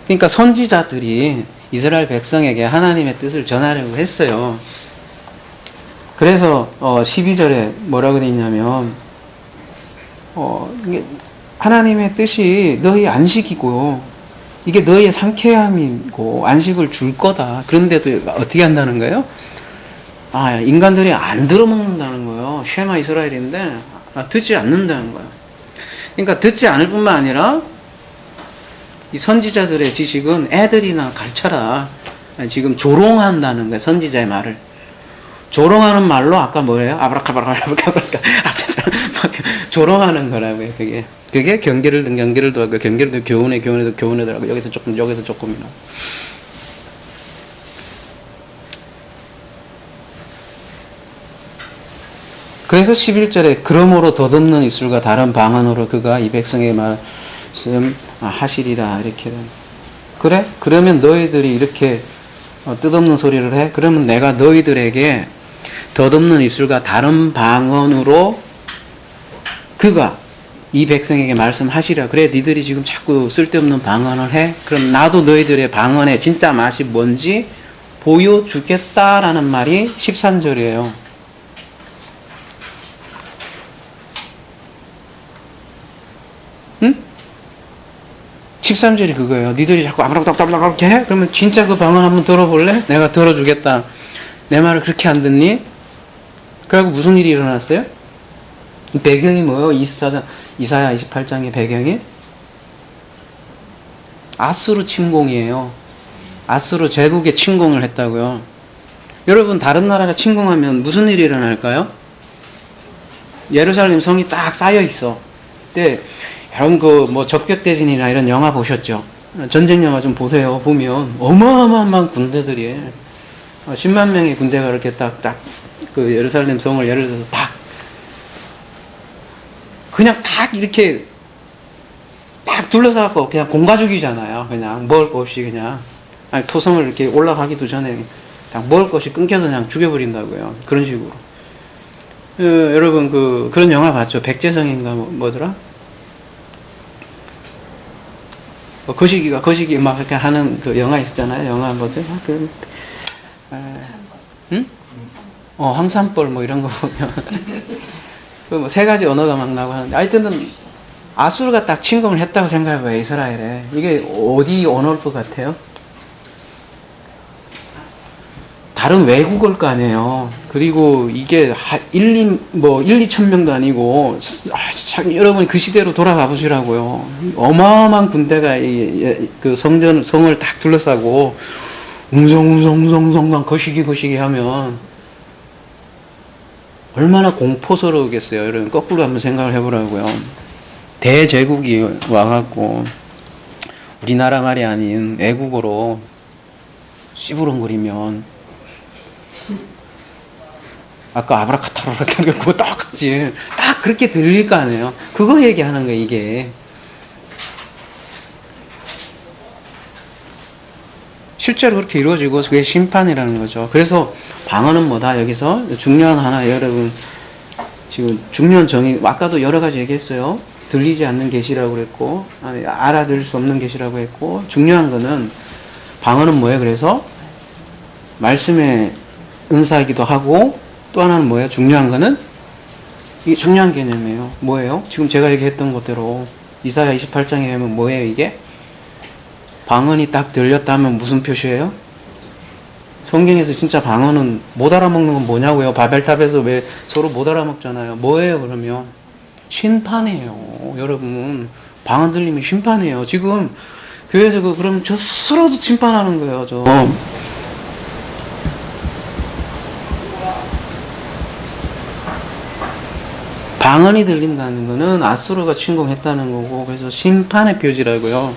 그러니까 선지자들이 이스라엘 백성에게 하나님의 뜻을 전하려고 했어요. 그래서 12절에 뭐라고 되어 있냐면 이게 하나님의 뜻이 너희 안식이고 이게 너희의 상쾌함이고 안식을 줄 거다. 그런데도 어떻게 한다는 거예요? 인간들이 안 들어먹는다는 거예요. 쉐마 이스라엘인데 듣지 않는다는 거예요. 그러니까 듣지 않을 뿐만 아니라 이 선지자들의 지식은 애들이나 가르쳐라. 지금 조롱한다는 거예요. 선지자의 말을. 조롱하는 말로 아까 뭐예요? 아브라카바라카바라카 조롱하는 거라고요. 그게 경계를 더하고 경계를 더 교훈에 더하고 여기서 조금이나. 그래서 11절에 그러므로 덧없는 입술과 다른 방언으로 그가 이 백성의 말씀 하시리라 이렇게. 그래? 그러면 너희들이 이렇게 뜻없는 소리를 해? 그러면 내가 너희들에게 덧없는 입술과 다른 방언으로 그가 이 백성에게 말씀하시라. 그래 니들이 지금 자꾸 쓸데없는 방언을 해? 그럼 나도 너희들의 방언의 진짜 맛이 뭔지 보여주겠다라는 말이 13절이에요. 응? 13절이 그거예요. 니들이 자꾸 아무렇게 이렇게 해? 그러면 진짜 그 방언 한번 들어볼래? 내가 들어주겠다. 내 말을 그렇게 안 듣니? 그리고 무슨 일이 일어났어요? 배경이 뭐예요? 이사야 28장의 배경이? 아수르 침공이에요. 아수르 제국에 침공을 했다고요. 여러분 다른 나라가 침공하면 무슨 일이 일어날까요? 예루살렘 성이 딱 쌓여 있어. 근데 여러분 뭐 적벽대진이나 이런 영화 보셨죠? 전쟁 영화 좀 보세요. 보면 어마어마한 군대들이 10만 명의 군대가 이렇게 딱 그 예루살렘 성을 예를 들어서 그냥 이렇게 둘러싸고 그냥 공가 죽이잖아요. 그냥 먹을 거 없이 그냥 토성을 이렇게 올라가기도 전에 그냥 먹을 것이 끊겨서 그냥 죽여버린다고요. 그런 식으로. 여러분 그런 영화 봤죠? 백제성인가 뭐더라? 거시기 막 이렇게 하는 그 영화 있었잖아요. 영화 뭐더라? 응? 황산벌 뭐 이런 거 보면 뭐 세 가지 언어가 막 나고 하는데 하여튼 아수르가 딱 침공을 했다고 생각해봐요. 이스라엘에. 이게 어디 언어일 것 같아요? 다른 외국어일 거 아니에요. 그리고 이게 2천 명도 아니고, 참, 여러분 그 시대로 돌아가 보시라고요. 어마어마한 군대가 그 성을 딱 둘러싸고, 웅성웅성웅성웅성 거시기 하면, 얼마나 공포스러우겠어요. 여러분, 거꾸로 한번 생각을 해보라고요. 대제국이 와갖고, 우리나라 말이 아닌 애국어로 씨부렁거리면, 아까 아브라카타브라 그거 똑같지. 딱 그렇게 들릴 거 아니에요. 그거 얘기하는 거예요, 이게. 실제로 그렇게 이루어지고 그게 심판이라는 거죠. 그래서 방언은 뭐다? 여기서 중요한 하나, 여러분 지금 중요한 정의, 아까도 여러 가지 얘기했어요. 들리지 않는 계시라고 그랬고, 알아들을 수 없는 계시라고 했고, 중요한 거는 방언은 뭐예요? 그래서 말씀의 은사이기도 하고, 또 하나는 뭐예요? 중요한 거는 이게 중요한 개념이에요. 뭐예요? 지금 제가 얘기했던 것대로 이사야 28장에 보면 뭐예요? 이게 방언이 딱 들렸다면 무슨 표시예요? 성경에서 진짜 방언은 못 알아먹는 건 뭐냐고요? 바벨탑에서 왜 서로 못 알아먹잖아요. 뭐예요? 그러면 심판이에요. 여러분, 방언 들리면 심판이에요. 지금 교회에서 그럼 저 스스로도 심판하는 거예요. 저 방언이 들린다는 거는 아수르가 침공했다는 거고, 그래서 심판의 표지라고요.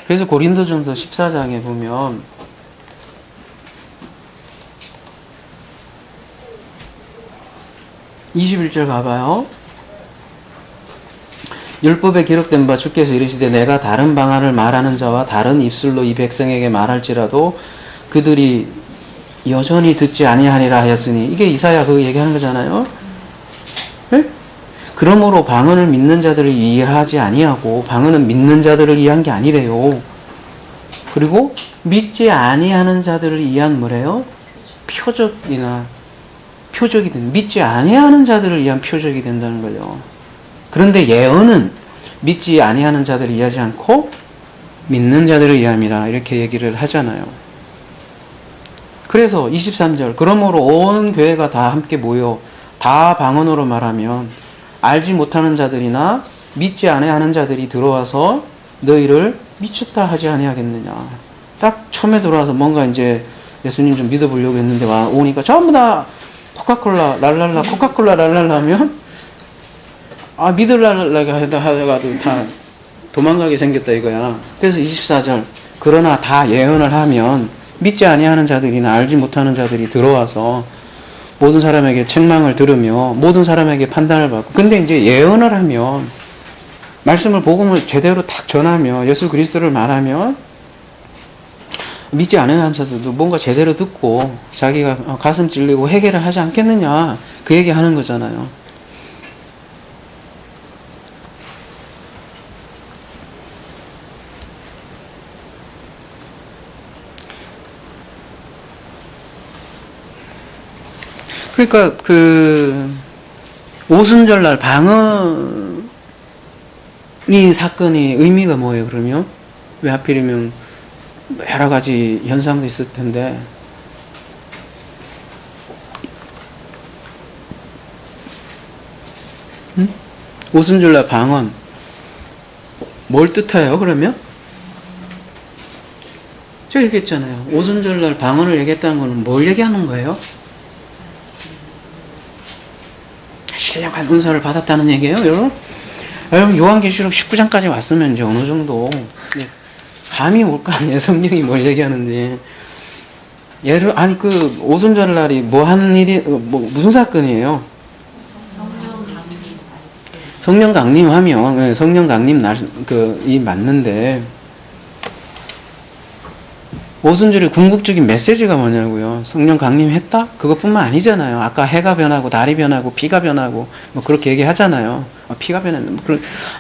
그래서 고린도전서 14장에 보면 (21절) 가봐요. 율법에 기록된 바 주께서 이르시되 내가 다른 방언을 말하는 자와 다른 입술로 이 백성에게 말할지라도 그들이 여전히 듣지 아니하리라 하였으니, 이게 이사야 그 얘기하는 거잖아요. 네? 그러므로 방언을 믿는 자들을 이해하지 아니하고 방언은 믿는 자들을 이해한 게 아니래요. 그리고 믿지 아니하는 자들을 이해한 뭐래요? 표적이 된, 믿지 아니하는 자들을 위한 표적이 된다는 거예요. 그런데 예언은 믿지 아니하는 자들을 이해하지 않고 믿는 자들을 이해함이라, 이렇게 얘기를 하잖아요. 그래서 23절, 그러므로 온 교회가 다 함께 모여 다 방언으로 말하면 알지 못하는 자들이나 믿지 아니하는 자들이 들어와서 너희를 미쳤다 하지 아니하겠느냐. 딱 처음에 들어와서 뭔가 이제 예수님 좀 믿어보려고 했는데 오니까 전부 다 코카콜라 랄랄라 코카콜라 랄랄라 하면 믿으려고 하다가도 다 도망가게 생겼다 이거야. 그래서 24절, 그러나 다 예언을 하면 믿지 아니하는 자들이나 알지 못하는 자들이 들어와서 모든 사람에게 책망을 들으며 모든 사람에게 판단을 받고, 근데 이제 예언을 하면 말씀을 복음을 제대로 딱 전하며 예수 그리스도를 말하면 믿지 않는 자들도 뭔가 제대로 듣고 자기가 가슴 찔리고 회개를 하지 않겠느냐, 그 얘기 하는 거잖아요. 그러니까 오순절날 방언이 사건이 의미가 뭐예요? 그러면 왜 하필이면 여러 가지 현상도 있을 텐데, 오순절날 방언 뭘 뜻해요? 그러면 제가 얘기했잖아요. 오순절날 방언을 얘기했다는 거는 뭘 얘기하는 거예요? 신령한 은사를 받았다는 얘기예요, 여러분. 여러분 요한계시록 19장까지 왔으면 이제 어느 정도 감이 올 거 아니에요, 성령이 뭘 얘기하는지. 아니 그 오순절날이 뭐 하는 일이, 무슨 사건이에요? 성령 강림하면 성령 강림 날 이 맞는데, 오순절의 궁극적인 메시지가 뭐냐고요. 성령 강림했다? 그것뿐만 아니잖아요. 아까 해가 변하고 달이 변하고 비가 변하고 뭐 그렇게 얘기하잖아요. 피가 변했는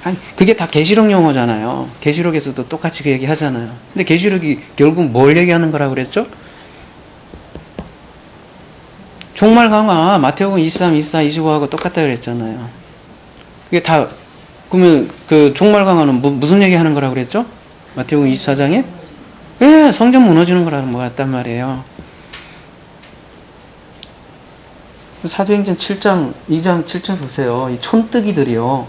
아니 그게 다 계시록 용어잖아요. 계시록에서도 똑같이 그 얘기하잖아요. 근데 계시록이 결국 뭘 얘기하는 거라고 그랬죠? 종말 강화 마태복음 23, 24, 25하고 똑같다 그랬잖아요. 그게 다 그러면 그 종말 강화는 무슨 얘기하는 거라고 그랬죠? 마태복음 24장에? 예, 성전 무너지는 거라는 것 같단 말이에요. 사도행전 7장, 2장 7절 보세요. 이 촌뜨기들이요.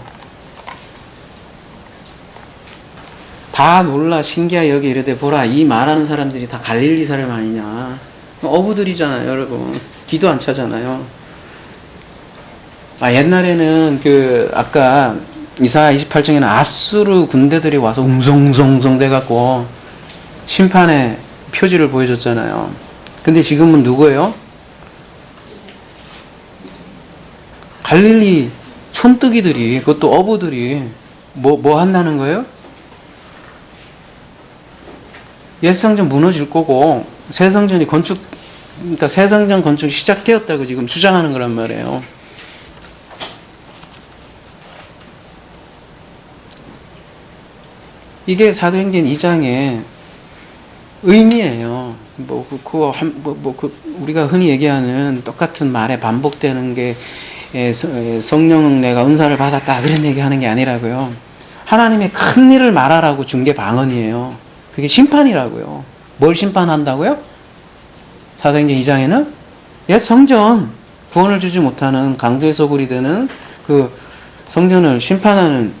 다 놀라 신기하여 여기 이르되 보라 이 말하는 사람들이 다 갈릴리 사람 아니냐. 어부들이잖아요, 여러분. 기도 안 차잖아요. 옛날에는 아까 이사야 28장에는 아수르 군대들이 와서 웅성웅성 돼갖고 심판의 표지를 보여줬잖아요. 근데 지금은 누구예요? 갈릴리 촌뜨기들이, 그것도 어부들이 뭐 한다는 거예요? 옛 성전 무너질 거고 새 성전이 그러니까 새 성전 건축이 시작되었다고 지금 주장하는 거란 말이에요. 이게 사도행전 2장의 의미예요. 우리가 흔히 얘기하는 똑같은 말에 반복되는 게 성령 내가 은사를 받았다 그런 얘기하는 게 아니라고요. 하나님의 큰 일을 말하라고 준 게 방언이에요. 그게 심판이라고요. 뭘 심판한다고요? 사도행전 2장에는 옛 성전 구원을 주지 못하는 강도의 소굴이 되는 그 성전을 심판하는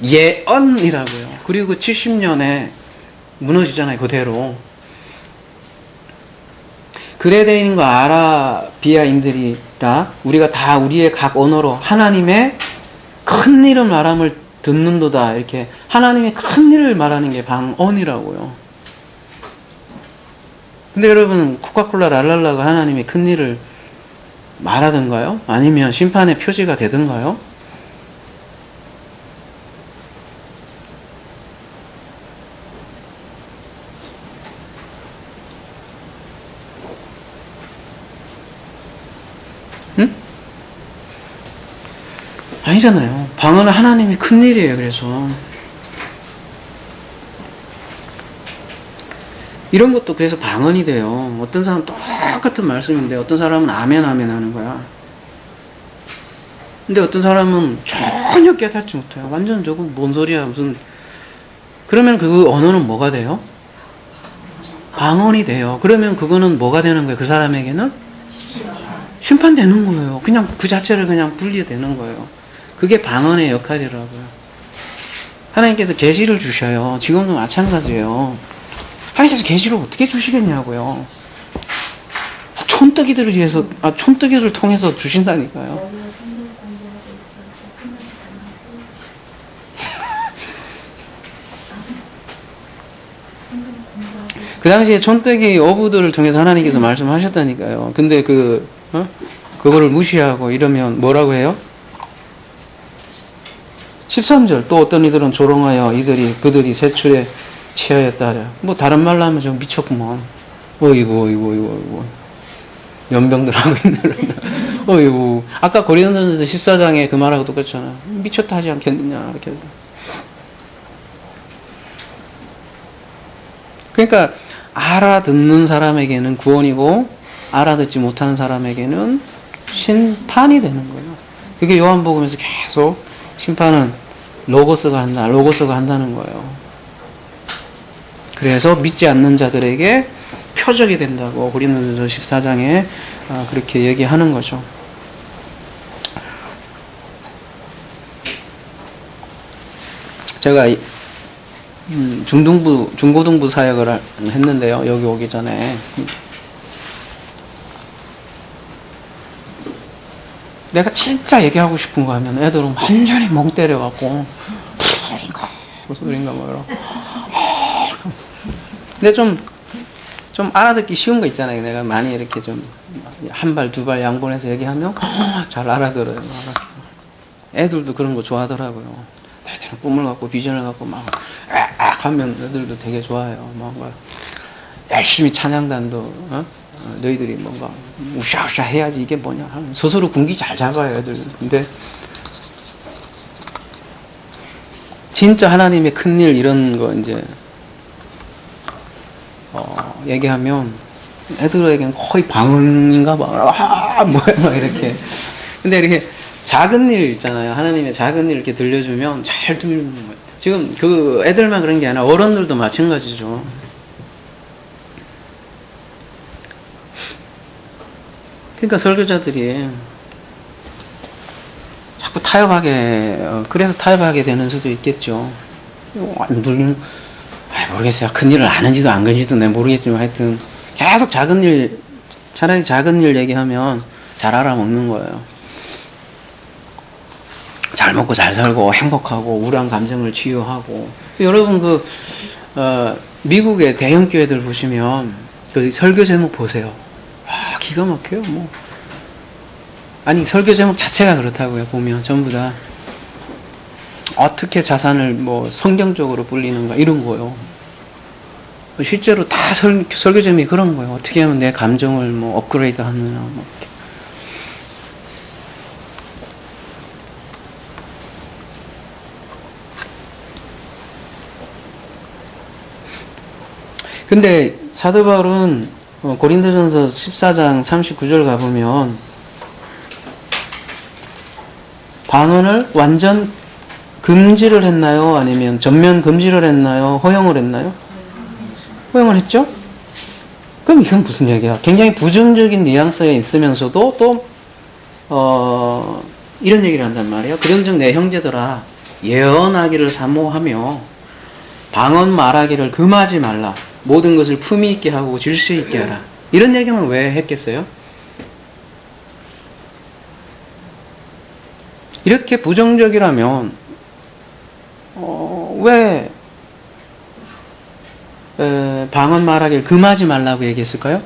예언이라고요. 그리고 70년에 무너지잖아요. 그대로. 그레데인과 아라비아인들이라 우리가 다 우리의 각 언어로 하나님의 큰 일을 말함을 듣는도다. 이렇게 하나님의 큰 일을 말하는 게 방언이라고요. 근데 여러분 코카콜라 랄랄라가 하나님의 큰 일을 말하던가요? 아니면 심판의 표지가 되던가요? 응? 아니잖아요. 방언은 하나님의 큰 일이에요. 그래서 이런 것도 그래서 방언이 돼요. 어떤 사람은 똑같은 말씀인데 어떤 사람은 아멘 아멘 하는 거야. 근데 어떤 사람은 전혀 깨닫지 못해요. 완전 저거 뭔 소리야 무슨. 그러면 그 언어는 뭐가 돼요? 방언이 돼요. 그러면 그거는 뭐가 되는 거예요? 그 사람에게는 심판되는 거예요. 그냥 그 자체를 그냥 분리되는 거예요. 그게 방언의 역할이라고요. 하나님께서 계시를 주셔요. 지금도 마찬가지예요. 하나님께서 계시를 어떻게 주시겠냐고요. 촌뜨기들을 위해서, 촌뜨기를 통해서 주신다니까요. 그 당시에 촌뜨기 어부들을 통해서 하나님께서 말씀하셨다니까요. 근데 그거를 무시하고 이러면 뭐라고 해요? 13절 또 어떤 이들은 조롱하여 그들이 세출에 취하였다 하랴. 뭐 다른 말로 하면 좀 미쳤구먼. 어이구 연병들 하고 있는 어이구. 아까 고린도전서 14장에 그 말하고 똑같잖아. 미쳤다 하지 않겠느냐 이렇게. 그러니까 알아듣는 사람에게는 구원이고 알아듣지 못하는 사람에게는 심판이 되는 거예요. 그게 요한복음에서 계속 심판은 로고스가 한다는 거예요. 그래서 믿지 않는 자들에게 표적이 된다고 고린도전서 14장에 그렇게 얘기하는 거죠. 제가 중고등부 사역을 했는데요. 여기 오기 전에 내가 진짜 얘기하고 싶은 거 하면 애들은 완전히 멍 때려갖고 무슨 소린가 뭐 이러고. 근데 좀 알아듣기 쉬운 거 있잖아요. 내가 많이 이렇게 좀 한 발 두 발 양보해서 얘기하면 잘 알아들어요. 애들도 그런 거 좋아하더라고요. 대단한 꿈을 갖고 비전을 갖고 막 하면 애들도 되게 좋아해요. 뭔가 열심히 찬양단도 너희들이 뭔가 우샤우샤 해야지 이게 뭐냐 하면 스스로 군기 잘 잡아요 애들. 근데 진짜 하나님의 큰일 이런 거 이제 얘기하면 애들에게는 거의 방언인가 봐. 뭐야 막 이렇게. 근데 이렇게 작은 일 있잖아요. 하나님의 작은 일 이렇게 들려주면 잘 들리는 거예요. 지금 그 애들만 그런 게 아니라 어른들도 마찬가지죠. 그러니까 설교자들이 자꾸 타협하게, 그래서 타협하게 되는 수도 있겠죠. 모르겠어요. 큰 일을 아는지도 안 건지도 내가 모르겠지만 하여튼 계속 작은 일, 차라리 작은 일 얘기하면 잘 알아먹는 거예요. 잘 먹고 잘 살고 행복하고 우울한 감정을 치유하고. 여러분 미국의 대형 교회들 보시면 그 설교 제목 보세요. 와, 기가 막혀요. 뭐 아니 설교 제목 자체가 그렇다고요. 보면 전부 다 어떻게 자산을 뭐 성경적으로 불리는가 이런 거요. 실제로 다 설교 제목이 그런 거예요. 어떻게 하면 내 감정을 뭐 업그레이드 하느냐 뭐. 근데 사도 바울은 고린도전서 14장 39절 가보면 방언을 완전 금지를 했나요? 아니면 전면 금지를 했나요? 허용을 했나요? 허용을 했죠? 그럼 이건 무슨 얘기야? 굉장히 부정적인 뉘앙스에 있으면서도 또 이런 얘기를 한단 말이에요. 그런즉 내 형제들아 예언하기를 사모하며 방언 말하기를 금하지 말라. 모든 것을 품위 있게 하고 질서 있게 하라. 이런 얘기는 왜 했겠어요? 이렇게 부정적이라면 왜 방언 말하기를 금하지 말라고 얘기했을까요?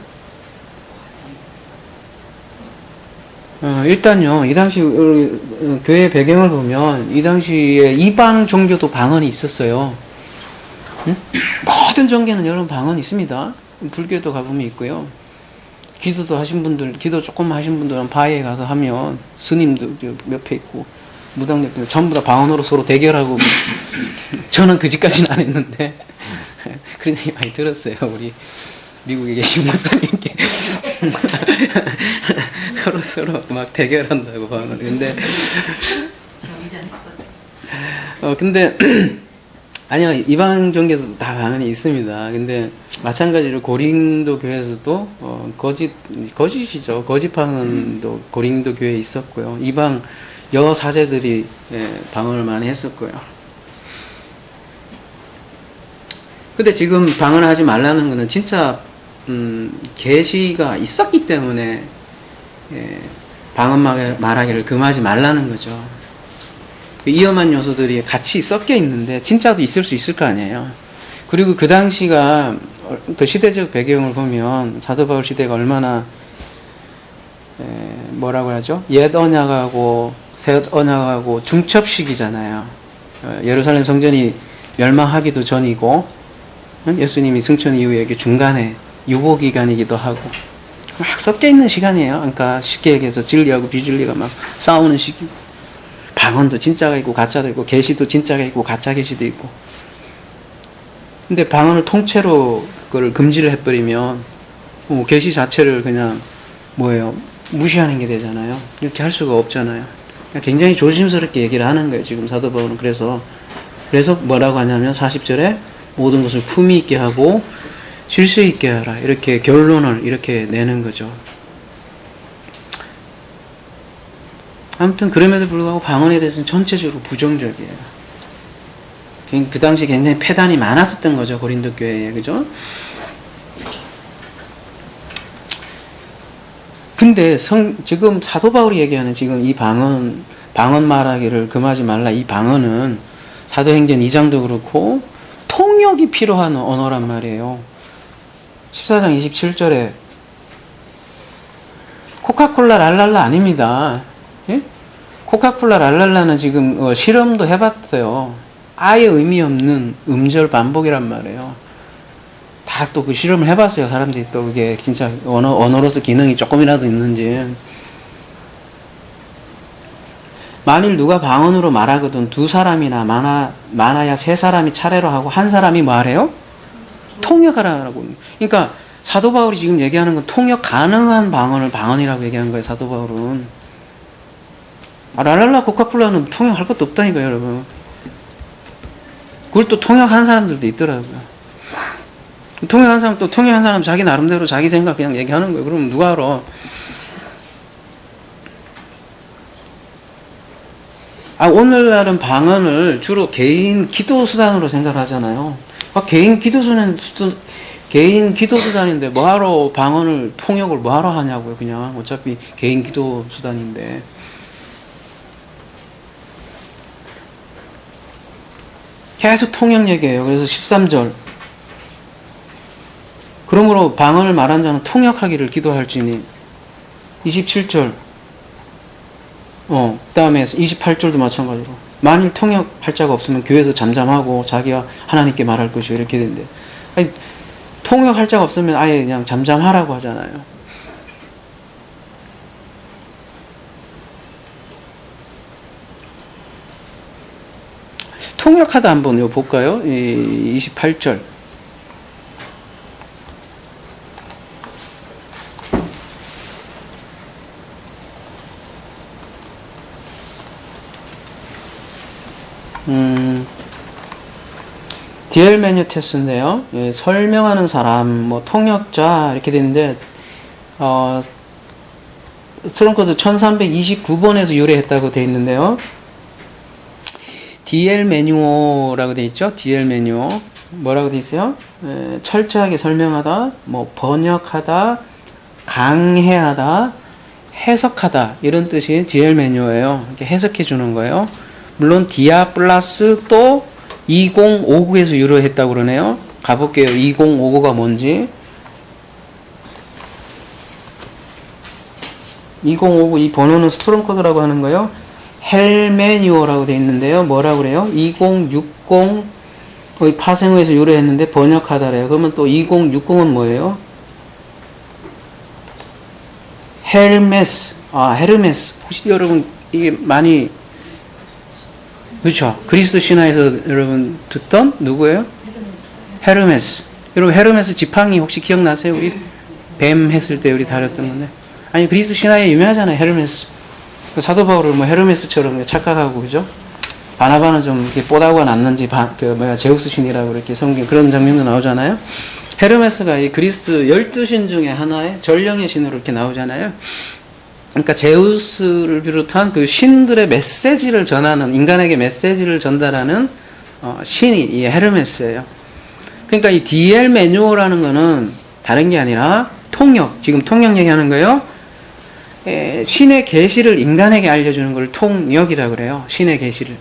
일단요, 이 당시 교회 배경을 보면 이 당시에 이방 종교도 방언이 있었어요. 응? 모든 종교는 여러분 방언이 있습니다. 불교도 가보면 있고요. 기도도 하신 분들, 기도 조금 하신 분들은 바위에 가서 하면 스님도 옆에 있고 무당 옆에 전부 다 방언으로 서로 대결하고 저는 그 집까지는 안 했는데 그런 얘기 많이 들었어요. 우리 미국에 계신 목사님께 서로 막 대결한다고 방언. 근데 아니요, 이방 종교에서도 다 방언이 있습니다. 근데 마찬가지로 고린도 교회에서도 거짓이죠. 거짓 방언도 고린도 교회에 있었고요. 이방 여사제들이 방언을 많이 했었고요. 근데 지금 방언을 하지 말라는 것은 진짜 계시가 있었기 때문에 방언 말하기를 금하지 말라는 거죠. 위험한 요소들이 같이 섞여 있는데 진짜도 있을 수 있을 거 아니에요. 그리고 그 당시가 그 시대적 배경을 보면 사도 바울 시대가 얼마나 뭐라고 하죠? 옛 언약하고 새 언약하고 중첩 시기잖아요. 예루살렘 성전이 멸망하기도 전이고 예수님이 승천 이후에 이렇게 중간에 유보 기간이기도 하고 막 섞여 있는 시간이에요. 그러니까 쉽게 얘기해서 진리하고 비진리가 막 싸우는 시기. 방언도 진짜가 있고 가짜도 있고 계시도 진짜가 있고 가짜 계시도 있고. 근데 방언을 통째로 그걸 금지를 해버리면 계시 자체를 그냥 무시하는 게 되잖아요. 이렇게 할 수가 없잖아요. 그러니까 굉장히 조심스럽게 얘기를 하는 거예요. 지금 사도 바울은 그래서 뭐라고 하냐면 40절에 모든 것을 품위 있게 하고 질서 있게 하라. 이렇게 결론을 이렇게 내는 거죠. 아무튼 그럼에도 불구하고 방언에 대해서는 전체적으로 부정적이에요. 그 당시 굉장히 폐단이 많았었던 거죠. 고린도 교회에. 그죠? 근데 지금 사도 바울이 얘기하는 지금 이 방언 말하기를 금하지 말라. 이 방언은 사도행전 2장도 그렇고 통역이 필요한 언어란 말이에요. 14장 27절에 코카콜라 랄랄라 아닙니다. 예? 코카콜라 랄랄라는 지금 실험도 해봤어요. 아예 의미 없는 음절 반복이란 말이에요. 다 또 그 실험을 해봤어요. 사람들이 또 그게 진짜 언어로서 기능이 조금이라도 있는지. 만일 누가 방언으로 말하거든 두 사람이나 많아야 세 사람이 차례로 하고 한 사람이 말해요? 통역하라고. 그러니까 사도 바울이 지금 얘기하는 건 통역 가능한 방언을 방언이라고 얘기한 거예요. 사도 바울은. 랄랄라 코카콜라는 통역할 것도 없다니까요, 여러분. 그걸 또 통역한 사람들도 있더라고요. 통역한 사람 자기 나름대로 자기 생각 그냥 얘기하는 거예요. 그럼 누가 알아? 오늘날은 방언을 주로 개인 기도 수단으로 생각하잖아요. 개인 기도 수단인데 뭐하러 방언을 통역을 뭐하러 하냐고요. 그냥 어차피 개인 기도 수단인데. 계속 통역 얘기해요. 그래서 13절. 그러므로 방언을 말한 자는 통역하기를 기도할지니. 27절. 그 다음에 28절도 마찬가지로. 만일 통역할 자가 없으면 교회에서 잠잠하고 자기가 하나님께 말할 것이요. 이렇게 되는데. 아니, 통역할 자가 없으면 아예 그냥 잠잠하라고 하잖아요. 통역하다 한번 볼까요? 28절. 디엘메뉴테스인데요. 설명하는 사람, 뭐 통역자 이렇게 되는데 스트롱코드 1329번에서 유래했다고 되어 있는데요. 디엘메뉴어라고 되어 있죠. 디엘메뉴어 뭐라고 되어 있어요? 철저하게 설명하다, 뭐 번역하다, 강해하다, 해석하다 이런 뜻이 디엘메뉴어예요. 이렇게 해석해 주는 거예요. 물론 디아 플러스 또 2059에서 유래했다고 그러네요. 가볼게요. 2059가 뭔지. 2059 이 번호는 스트롱코드라고 하는 거예요. 헬메뉴어라고 되어 있는데요. 뭐라고 그래요? 2060 거의 파생어에서 유래했는데 번역하다래요. 그러면 또 2060은 뭐예요? 헤르메스. 혹시 여러분 이게 많이 그렇죠. 그리스 신화에서 여러분 듣던 누구예요? 헤르메스. 여러분 헤르메스 지팡이 혹시 기억나세요? 우리 뱀 했을 때 우리 다뤘던 건데. 아니 그리스 신화에 유명하잖아요. 헤르메스. 사도 바울을 뭐 헤르메스처럼 착각하고 그죠? 바나바는 좀 이렇게 뽀다구가 났는지 제우스 신이라고 이렇게 섬긴 그런 장면도 나오잖아요. 헤르메스가 이 그리스 12신 중에 하나의 전령의 신으로 이렇게 나오잖아요. 그러니까 제우스를 비롯한 그 신들의 메시지를 전하는, 인간에게 메시지를 전달하는 신이 이 헤르메스예요. 그러니까 이 디엘 매뉴어라는 거는 다른 게 아니라 통역, 지금 통역 얘기하는 거예요. 신의 계시를 인간에게 알려주는 걸 통역이라고 그래요. 신의 계시를.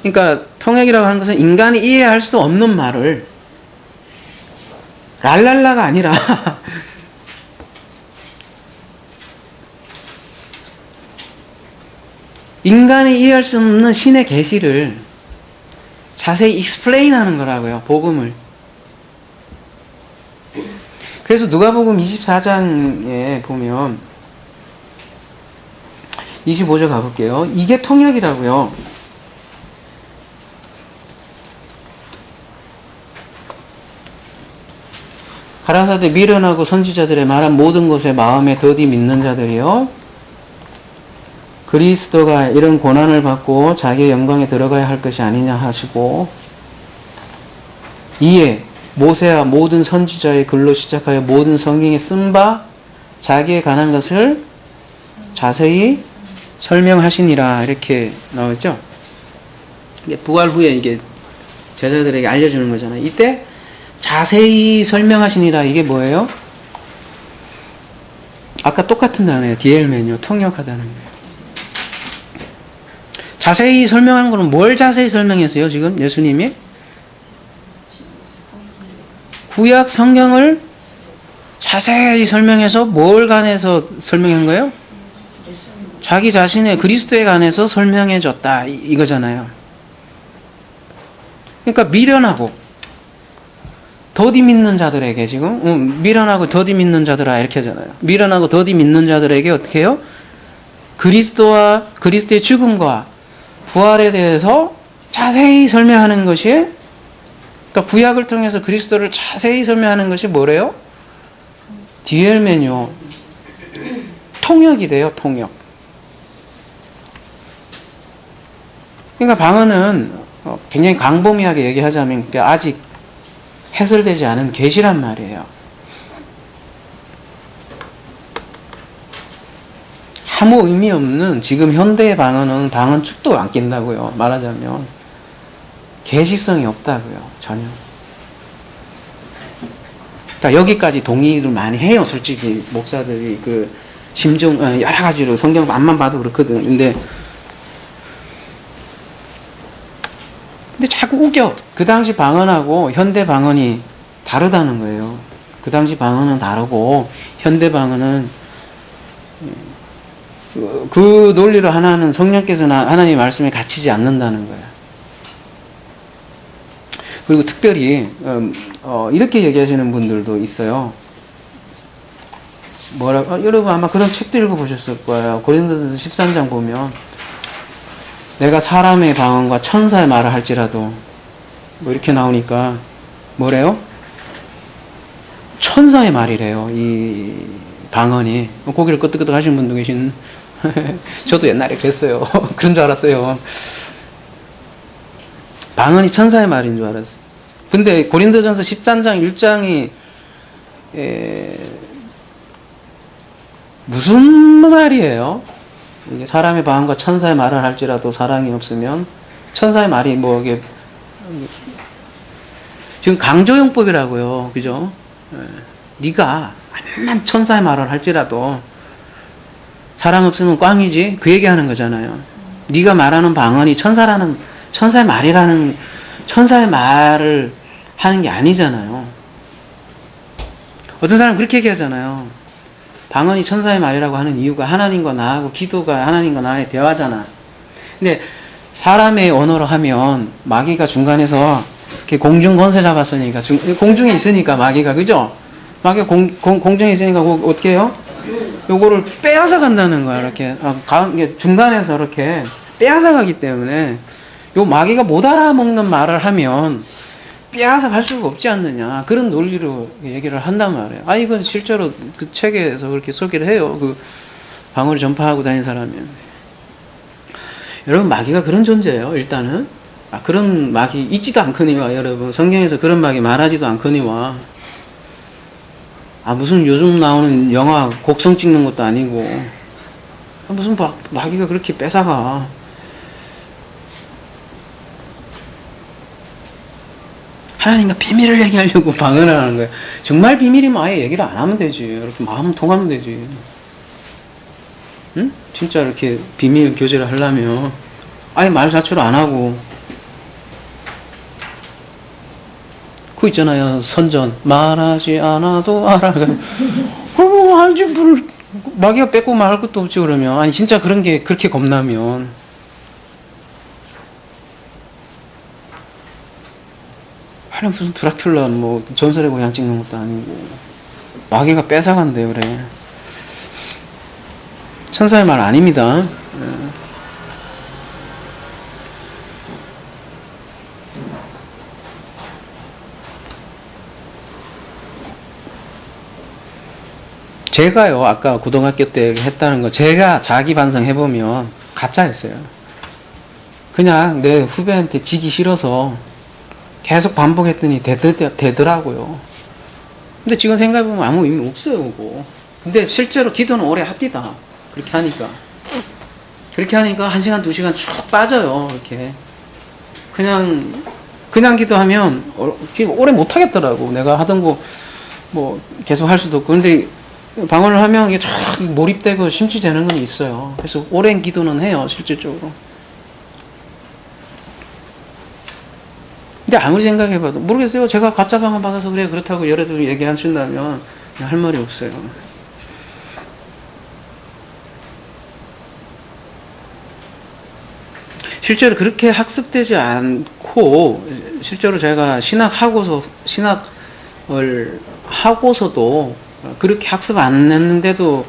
그러니까 통역이라고 하는 것은 인간이 이해할 수 없는 말을 랄랄라가 아니라 인간이 이해할 수 없는 신의 계시를 자세히 explain 하는 거라고요. 복음을. 그래서 누가복음 24장에 보면 25절 가볼게요. 이게 통역이라고요. 가라사대 미련하고 선지자들의 말한 모든 것에 마음에 더디 믿는 자들이요. 그리스도가 이런 고난을 받고 자기의 영광에 들어가야 할 것이 아니냐 하시고 이에 모세와 모든 선지자의 글로 시작하여 모든 성경에 쓴 바 자기에 관한 것을 자세히 설명하시니라 이렇게 나오죠. 이게 부활 후에 이게 제자들에게 알려주는 거잖아요. 이때 자세히 설명하시니라 이게 뭐예요? 아까 똑같은 단어예요. 디엘메뉴 통역하다는 거예요. 자세히 설명한 거는 뭘 자세히 설명했어요? 지금 예수님이 구약 성경을 자세히 설명해서 뭘 관해서 설명한 거예요? 자기 자신의 그리스도에 관해서 설명해 줬다 이거잖아요. 그러니까 미련하고 더디 믿는 자들에게 지금 미련하고 더디 믿는 자들아 이렇게 하잖아요. 미련하고 더디 믿는 자들에게 어떻게 해요? 그리스도의 죽음과 부활에 대해서 자세히 설명하는 것이, 그러니까 구약을 통해서 그리스도를 자세히 설명하는 것이 뭐래요? 디엘메뉴 통역이 돼요. 통역. 그러니까 방언은 굉장히 광범위하게 얘기하자면 아직 해설되지 않은 계시란 말이에요. 아무 의미 없는 지금 현대의 방언은 방언 축도 안 낀다고요. 말하자면 계시성이 없다고요. 전혀. 그러니까 여기까지 동의를 많이 해요. 솔직히 목사들이 그 심정 여러 가지로 성경 앞만 봐도 그렇거든. 근데 자꾸 웃겨. 그 당시 방언하고 현대 방언이 다르다는 거예요. 그 당시 방언은 다르고 현대 방언은 그 논리를 하나는 성령께서는 하나님의 말씀에 갇히지 않는다는 거예요. 그리고 특별히 이렇게 얘기하시는 분들도 있어요. 여러분 아마 그런 책도 읽어보셨을 거예요. 고린도서 13장 보면 내가 사람의 방언과 천사의 말을 할지라도 뭐 이렇게 나오니까 뭐래요? 천사의 말이래요. 이 방언이. 고개를 끄덕끄덕 하시는 분도 계신 저도 옛날에 그랬어요. 그런 줄 알았어요. 방언이 천사의 말인 줄 알았어요. 근데 고린도전서 13장 1장이 무슨 말이에요? 이게 사람의 방언과 천사의 말을 할지라도 사랑이 없으면 천사의 말이 뭐 이게 지금 강조용법이라고요. 그죠? 네가 암만 천사의 말을 할지라도 사랑 없으면 꽝이지. 그 얘기하는 거잖아요. 네가 말하는 방언이 천사의 말이라는 천사의 말을 하는 게 아니잖아요. 어떤 사람은 그렇게 얘기하잖아요. 방언이 천사의 말이라고 하는 이유가 하나님과 나하고 기도가 하나님과 나의 대화잖아. 근데 사람의 언어로 하면 마귀가 중간에서 이렇게 공중 권세 잡았으니까 공중에 있으니까 마귀가 그죠? 마귀가 공중에 있으니까 어떻게 해요? 요거를 빼앗아 간다는 거야. 이렇게 중간에서 이렇게 빼앗아 가기 때문에 요 마귀가 못 알아먹는 말을 하면 빼앗아 갈 수가 없지 않느냐. 그런 논리로 얘기를 한단 말이에요. 이건 실제로 그 책에서 그렇게 소개를 해요. 그 방언을 전파하고 다니는 사람이면. 여러분, 마귀가 그런 존재예요. 일단은. 그런 마귀 있지도 않거니와, 여러분. 성경에서 그런 마귀 말하지도 않거니와. 무슨 요즘 나오는 영화 곡성 찍는 것도 아니고. 무슨 마귀가 그렇게 뺏어가. 하나님과 비밀을 얘기하려고 방언을 하는 거예요. 정말 비밀이면 아예 얘기를 안 하면 되지. 이렇게 마음 통하면 되지. 응? 진짜 이렇게 비밀 교제를 하려면 아예 말 자체로 안 하고. 그거 있잖아요. 선전. 말하지 않아도 알아가. 알지, 마귀가 뺏고 말할 것도 없지, 그러면. 아니, 진짜 그런 게 그렇게 겁나면. 무슨 드라큘라 뭐 전설의 고향 찍는 것도 아니고 마귀가 뺏어간대요. 그래. 천사의 말 아닙니다. 제가요 아까 고등학교 때 했다는 거 제가 자기 반성해보면 가짜였어요. 그냥 내 후배한테 지기 싫어서 계속 반복했더니 되더라고요. 근데 지금 생각해보면 아무 의미 없어요, 그거. 근데 실제로 기도는 오래 합디다. 그렇게 하니까. 그렇게 하니까 1시간, 2시간 쭉 빠져요, 이렇게. 그냥 기도하면 오래 못 하겠더라고. 내가 하던 거 뭐 계속 할 수도 없고. 근데 방언을 하면 이게 쫙 몰입되고 심취되는 건 있어요. 그래서 오랜 기도는 해요, 실질적으로. 근데 아무리 생각해봐도 모르겠어요. 제가 가짜 방언 받아서 그래 그렇다고 여러분이 얘기하신다면 할 말이 없어요. 실제로 그렇게 학습되지 않고 실제로 제가 신학을 하고서도 그렇게 학습 안 했는데도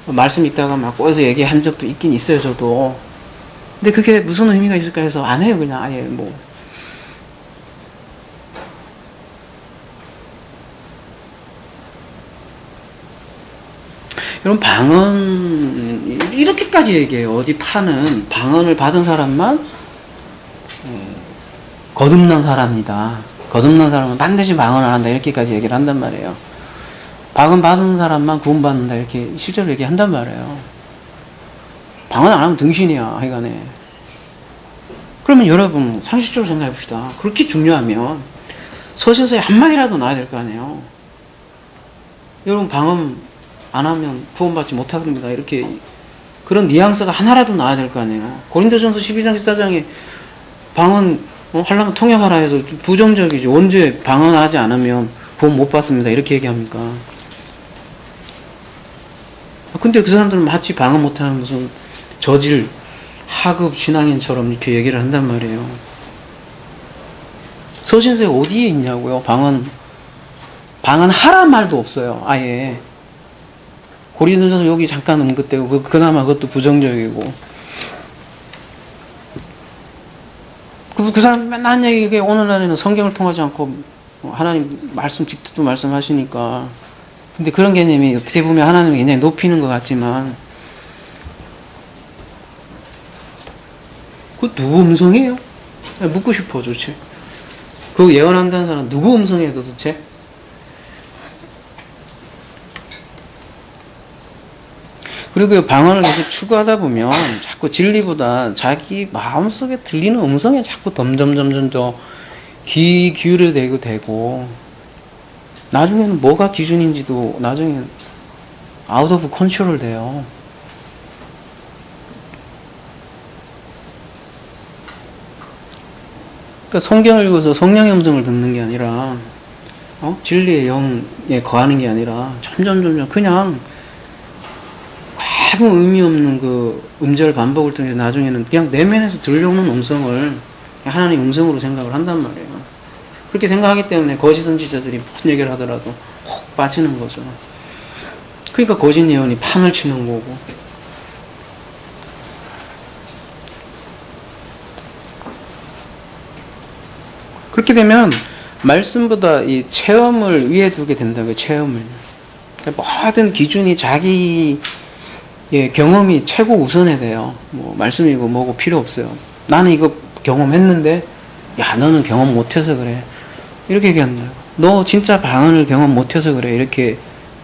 말씀 있다가 막 꼬여서 얘기한 적도 있긴 있어요. 저도. 근데 그게 무슨 의미가 있을까 해서 안 해요. 그냥 아예 뭐. 여러분, 방언 이렇게까지 얘기해요. 어디 파는 방언을 받은 사람만 거듭난 사람이다. 거듭난 사람은 반드시 방언을 한다. 이렇게까지 얘기를 한단 말이에요. 방언 받은 사람만 구원받는다. 이렇게 실제로 얘기한단 말이에요. 방언 안 하면 등신이야, 하여간에. 그러면 여러분, 상식적으로 생각해 봅시다. 그렇게 중요하면, 서신서에 한마디라도 나와야 될 거 아니에요. 여러분, 방언 안 하면 구원받지 못합니다. 이렇게, 그런 뉘앙스가 하나라도 나와야 될 거 아니에요. 고린도전서 12장 14장에 방언, 하려면 통역하라 해서 부정적이죠. 언제 방언하지 않으면 구원 못 받습니다. 이렇게 얘기합니까? 근데 그 사람들은 마치 방언 못하는 무슨 저질, 하급 신앙인처럼 이렇게 얘기를 한단 말이에요. 서신서에 어디에 있냐고요? 방언 하란 말도 없어요. 아예. 고린도전서 여기 잠깐 언급되고 그나마 그것도 부정적이고. 그 사람 맨날 하는 얘기, 오늘날에는 성경을 통하지 않고 하나님 말씀 직접도 말씀하시니까. 근데 그런 개념이 어떻게 보면 하나님을 굉장히 높이는 것 같지만, 그 누구 음성이에요? 묻고 싶어 도대체. 그 예언한다는 사람 누구 음성이에요 도대체? 그리고 방언을 계속 추구하다 보면 자꾸 진리보다 자기 마음속에 들리는 음성에 자꾸 점점 더 귀 기울여 되고 나중에는 뭐가 기준인지도 나중에 아웃 오브 컨트롤 돼요. 그러니까 성경을 읽어서 성령의 음성을 듣는 게 아니라 진리의 영에 거하는 게 아니라 점점 그냥 아무 의미 없는 그 음절 반복을 통해서 나중에는 그냥 내면에서 들려오는 음성을 하나님의 음성으로 생각을 한단 말이에요. 그렇게 생각하기 때문에 거짓 선지자들이 무슨 얘기를 하더라도 혹 빠지는 거죠. 그러니까 거짓 예언이 판을 치는 거고. 그렇게 되면 말씀보다 이 체험을 위에 두게 된다고요. 체험을. 그러니까 모든 기준이 자기 경험이 최고 우선해야 돼요. 뭐 말씀이고 뭐고 필요 없어요. 나는 이거 경험했는데 야 너는 경험 못해서 그래. 이렇게 얘기한다. 너 진짜 방언을 경험 못해서 그래. 이렇게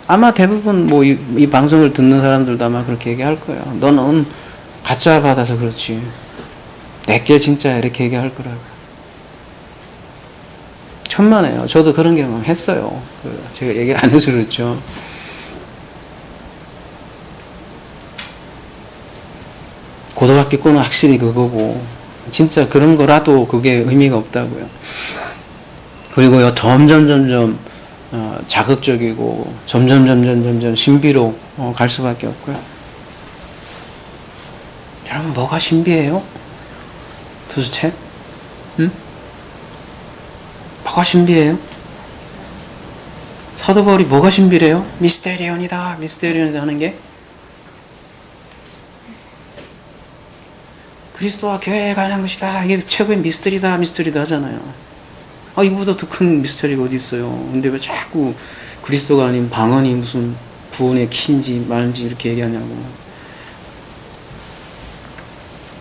아마 대부분 뭐 이 방송을 듣는 사람들도 아마 그렇게 얘기할 거예요. 너는 가짜 받아서 그렇지. 내게 진짜 이렇게 얘기할 거라고. 천만에요. 저도 그런 경험 했어요. 제가 얘기 안 해서 그렇죠. 고등학교권은 확실히 그거고, 진짜 그런 거라도 그게 의미가 없다고요. 그리고요, 점점 자극적이고, 점점 신비로 갈 수밖에 없고요. 여러분, 뭐가 신비해요? 도대체? 응? 뭐가 신비해요? 사도 바울이 뭐가 신비래요? 미스테리온이다 하는 게? 그리스도와 교회에 관한 것이다. 이게 최고의 미스터리다 하잖아요. 이거보다 더 큰 미스터리가 어디 있어요. 근데 왜 자꾸 그리스도가 아닌 방언이 무슨 구원의 키인지 말인지 이렇게 얘기하냐고.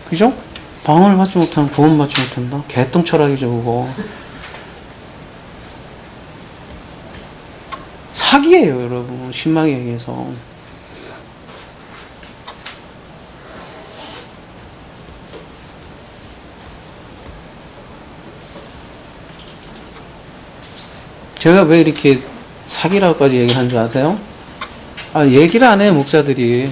그죠? 방언을 받지 못하면 구원 받지 못한다? 개똥 철학이죠, 그거. 사기예요, 여러분. 심하게 얘기해서. 제가 왜 이렇게 사기라고까지 얘기하는 줄 아세요? 얘기를 안 해요, 목사들이.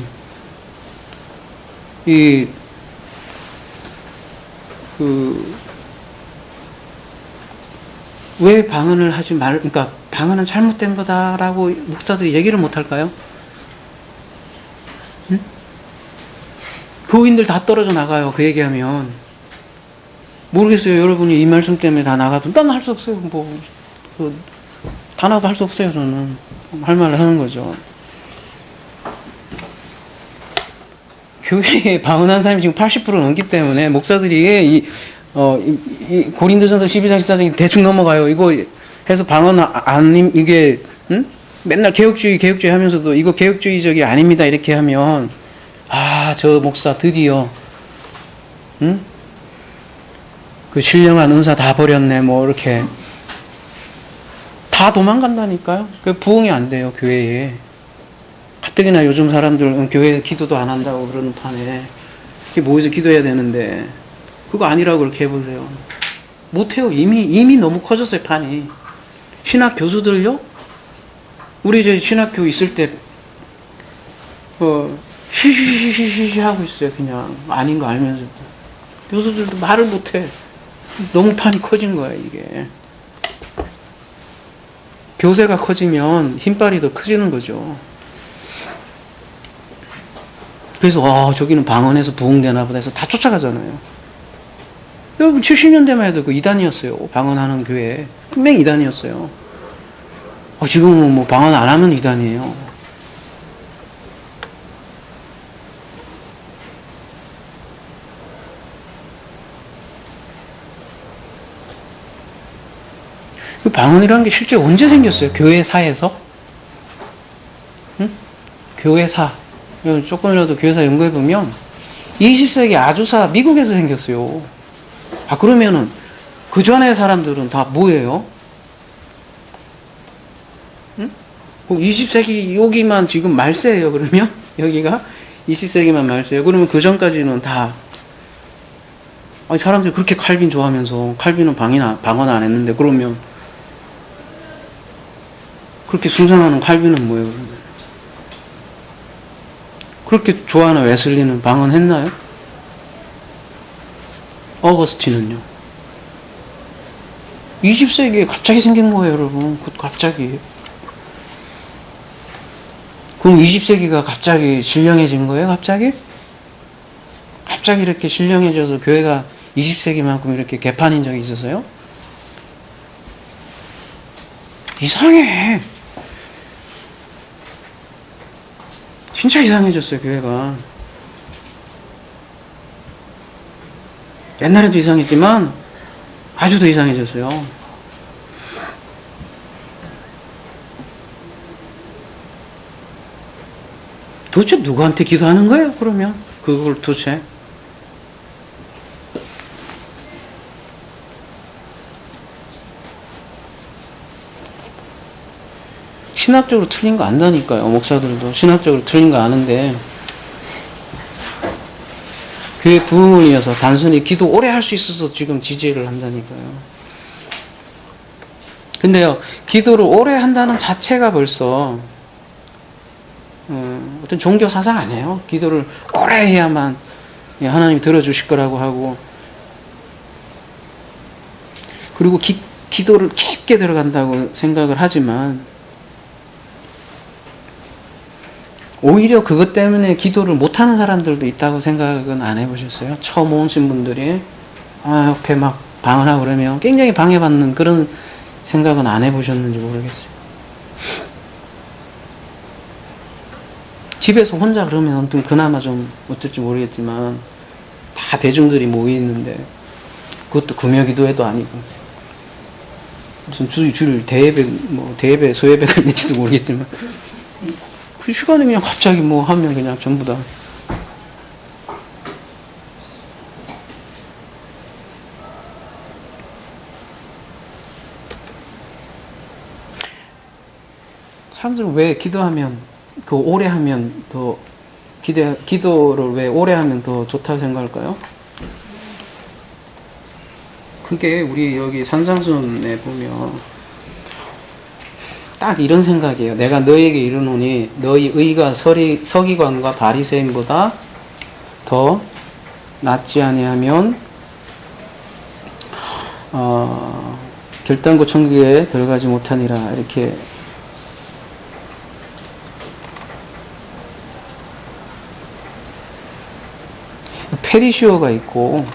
왜 방언을 그러니까 방언은 잘못된 거다라고 목사들이 얘기를 못 할까요? 응? 교인들 다 떨어져 나가요, 그 얘기하면. 모르겠어요, 여러분이 이 말씀 때문에 다 나가도. 난 할 수 없어요, 다 나도 할 수 없어요, 저는. 할 말을 하는 거죠. 교회에 방언한 사람이 지금 80% 넘기 때문에 목사들이 이 고린도전서 12장 14장이 대충 넘어가요. 이거 해서 방언 이게 맨날 개혁주의 하면서도 이거 개혁주의적이 아닙니다 이렇게 하면 저 목사 드디어 그 신령한 은사 다 버렸네 뭐 이렇게 다 도망간다니까요. 부흥이 안 돼요 교회에. 가뜩이나 요즘 사람들 교회 기도도 안 한다고 그러는 판에 모여서 기도해야 되는데 그거 아니라고 그렇게 해보세요. 못해요. 이미 너무 커졌어요, 판이. 신학 교수들요? 우리 이제 신학교 있을 때 쉬쉬쉬쉬쉬 하고 있어요. 그냥 아닌 거 알면서. 교수들도 말을 못해. 너무 판이 커진 거야, 이게. 교세가 커지면 힘빨이 더 커지는 거죠. 그래서 저기는 방언에서 부흥되나 보다 해서 다 쫓아가잖아요. 여러분 70년대만 해도 그 이단이었어요. 방언하는 교회. 분명히 이단이었어요. 지금은 뭐 방언 안 하면 이단이에요. 그 방언이라는 게 실제 언제 생겼어요? 교회사에서? 응? 교회사. 조금이라도 교회사 연구해보면 20세기 아주사 미국에서 생겼어요. 그러면은 그 전에 사람들은 다 뭐예요? 응? 20세기 여기만 지금 말세예요. 그러면 여기가 20세기만 말세예요. 그러면 그 전까지는 다 사람들이 그렇게 칼빈 좋아하면서 칼빈은 방언 안 했는데 그러면 그렇게 숭상하는 칼빈은 뭐예요? 그러면? 그렇게 좋아하는 웨슬리는 방언했나요? 어거스틴은요? 20세기에 갑자기 생긴 거예요, 여러분. 갑자기. 그럼 20세기가 갑자기 신령해진 거예요, 갑자기? 갑자기 이렇게 신령해져서 교회가 20세기만큼 이렇게 개판인 적이 있었어요? 이상해. 진짜 이상해졌어요, 교회가. 옛날에도 이상했지만 아주 더 이상해졌어요. 도대체 누구한테 기도하는 거예요, 그러면? 그걸 도대체? 신학적으로 틀린 거 안다니까요. 목사들도 신학적으로 틀린 거 아는데 교회 부흥이어서 단순히 기도 오래 할 수 있어서 지금 지지를 한다니까요. 근데요, 기도를 오래 한다는 자체가 벌써 어떤 종교 사상 아니에요. 기도를 오래 해야만 하나님이 들어주실 거라고 하고, 그리고 기도를 깊게 들어간다고 생각을 하지만 오히려 그것 때문에 기도를 못하는 사람들도 있다고 생각은 안 해보셨어요? 처음 오신 분들이 옆에 막 방언하고 그러면 굉장히 방해받는 그런 생각은 안 해보셨는지 모르겠어요. 집에서 혼자 그러면 그나마 좀 어쩔지 모르겠지만 다 대중들이 모이는데 그것도 금요기도회도 아니고 무슨 줄 대예배 소예배가 있는지도 모르겠지만 그 시간에 그냥 갑자기 하면 그냥 전부 다. 사람들은 왜 기도하면, 오래 하면 더, 기도를 왜 오래 하면 더 좋다고 생각할까요? 그게 우리 여기 산상순에 보면 딱 이런 생각이에요. 내가 너희에게 이르노니 너희 의가 서기관과 바리새인보다 더 낫지 아니하면 결단코 천국에 들어가지 못하니라. 이렇게 페리시오가 있고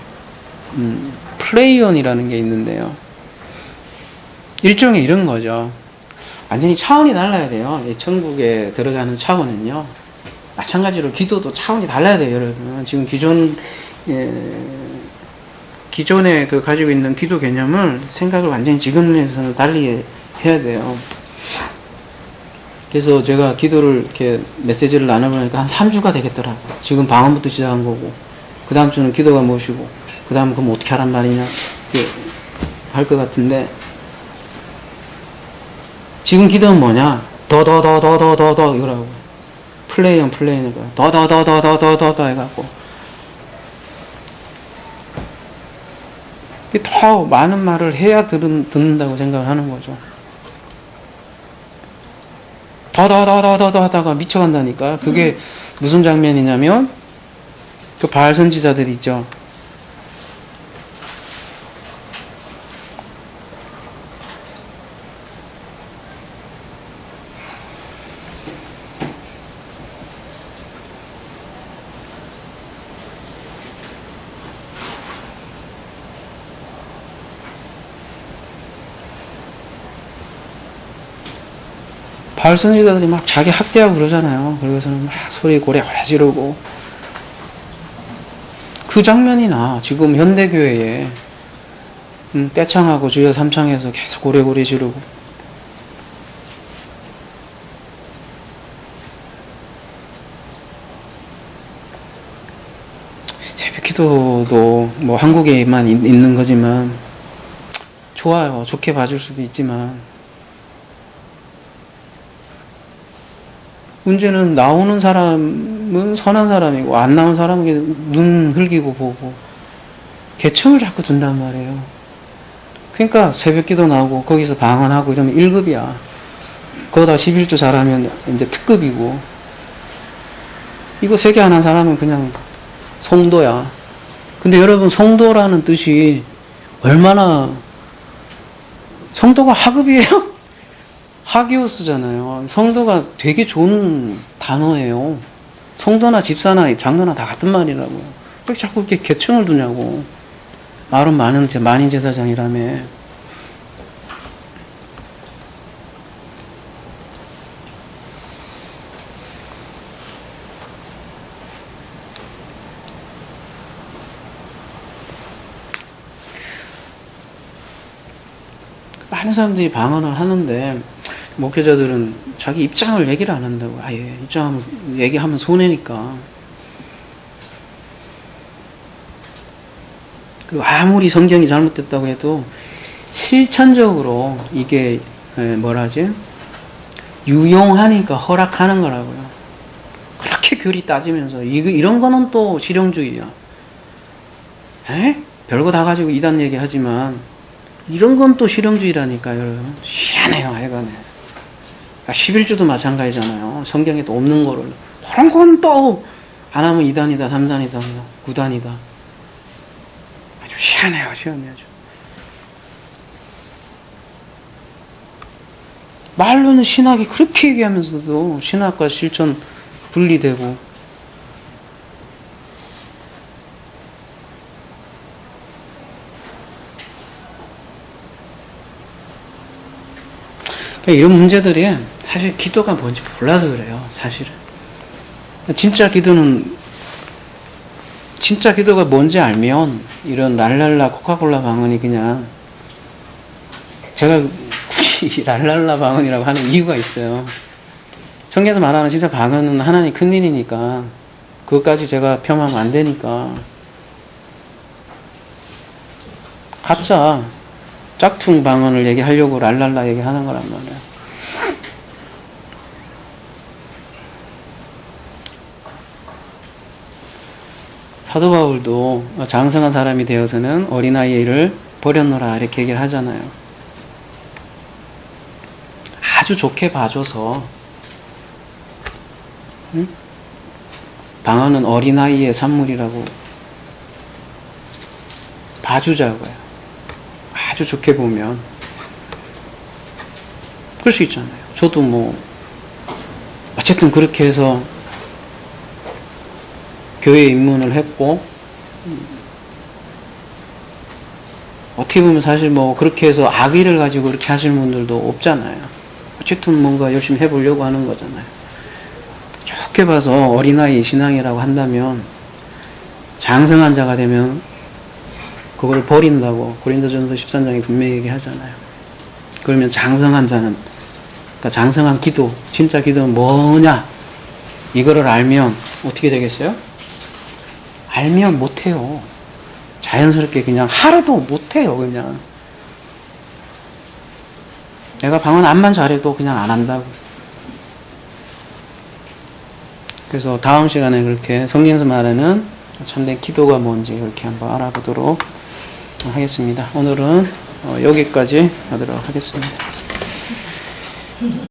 플레이온이라는 게 있는데요. 일종의 이런 거죠. 완전히 차원이 달라야 돼요. 천국에 들어가는 차원은요. 마찬가지로 기도도 차원이 달라야 돼요, 여러분. 지금 기존에 가지고 있는 기도 개념을 생각을 완전히 지금에서는 달리 해야 돼요. 그래서 제가 기도를 이렇게 메시지를 나눠보니까 한 3주가 되겠더라고요. 지금 방언부터 시작한 거고, 그 다음 주는 기도가 무엇이고, 그 다음 그럼 어떻게 하란 말이냐, 할 것 같은데, 지금 기도는 뭐냐? 이거라고. 플레이언, 더더더더더더더 해갖고. 더 많은 말을 해야 듣는다고 생각을 하는 거죠. 더 하다가 미쳐간다니까. 그게 무슨 장면이냐면, 그 바알 선지자들 있죠. 바알 선지자들이 막 자기 학대하고 그러잖아요. 그러고서는 막 소리 고래고래 지르고. 그 장면이 나. 지금 현대교회에 떼창하고 주여 삼창에서 계속 고래고래 지르고. 새벽 기도도 뭐 한국에만 있는 거지만 좋아요. 좋게 봐줄 수도 있지만 문제는 나오는 사람은 선한 사람이고 안 나온 사람은 눈 흘기고 보고 개청을 자꾸 둔단 말이에요. 그러니까 새벽기도 나오고 거기서 방언하고 이러면 1급이야. 거기다 11조 잘하면 이제 특급이고. 이거 3개 안 한 사람은 그냥 성도야. 근데 여러분, 성도라는 뜻이 얼마나, 성도가 하급이에요? 하기오스잖아요. 성도가 되게 좋은 단어예요. 성도나 집사나 장로나 다 같은 말이라고요. 왜 자꾸 이렇게 계층을 두냐고. 말은 많은 제사장이라며. 많은 사람들이 방언을 하는데 목회자들은 자기 입장을 얘기를 안 한다고. 아예 입장하면 얘기하면 손해니까. 그리고 아무리 성경이 잘못됐다고 해도 실천적으로 이게 뭐라지? 유용하니까 허락하는 거라고요. 그렇게 교리 따지면서 이런 거는 또 실용주의야. 별거 다 가지고 이단 얘기하지만 이런 건 또 실용주의라니까요, 여러분. 희한해요, 하여간에. 11조도 마찬가지잖아요. 성경에도 없는 거를. 그런 건 또 안 하면 2단이다, 3단이다, 9단이다. 아주 희한해요. 말로는 신학이 그렇게 얘기하면서도 신학과 실천 분리되고. 이런 문제들이 사실 기도가 뭔지 몰라서 그래요, 사실은. 진짜 기도가 뭔지 알면 이런 랄랄라 코카콜라 방언이 그냥, 제가 굳이 랄랄라 방언이라고 하는 이유가 있어요. 성경에서 말하는 진짜 방언은 하나님 큰일이니까 그것까지 제가 폄하하면 안 되니까 가짜 짝퉁 방언을 얘기하려고 랄랄라 얘기하는 거란 말이에요. 사도 바울도 장성한 사람이 되어서는 어린아이의 일을 버렸노라 이렇게 얘기를 하잖아요. 아주 좋게 봐줘서 방언은 어린아이의 산물이라고 봐주자고요. 아주 좋게 보면 그럴 수 있잖아요. 저도 뭐 어쨌든 그렇게 해서 교회에 입문을 했고, 어떻게 보면 사실 뭐 그렇게 해서 악의를 가지고 그렇게 하시는 분들도 없잖아요. 어쨌든 뭔가 열심히 해보려고 하는 거잖아요. 좋게 봐서 어린아이 신앙이라고 한다면 장성한 자가 되면 그걸 버린다고 고린도전서 13장에 분명히 얘기하잖아요. 그러면 장성한 자는, 그러니까 장성한 기도, 진짜 기도는 뭐냐? 이거를 알면 어떻게 되겠어요? 알면 못해요. 자연스럽게 그냥 하루도 못해요, 그냥. 내가 방언 암만 잘해도 그냥 안 한다고. 그래서 다음 시간에 그렇게 성경에서 말하는 참된 기도가 뭔지 이렇게 한번 알아보도록 하겠습니다. 오늘은 여기까지 하도록 하겠습니다.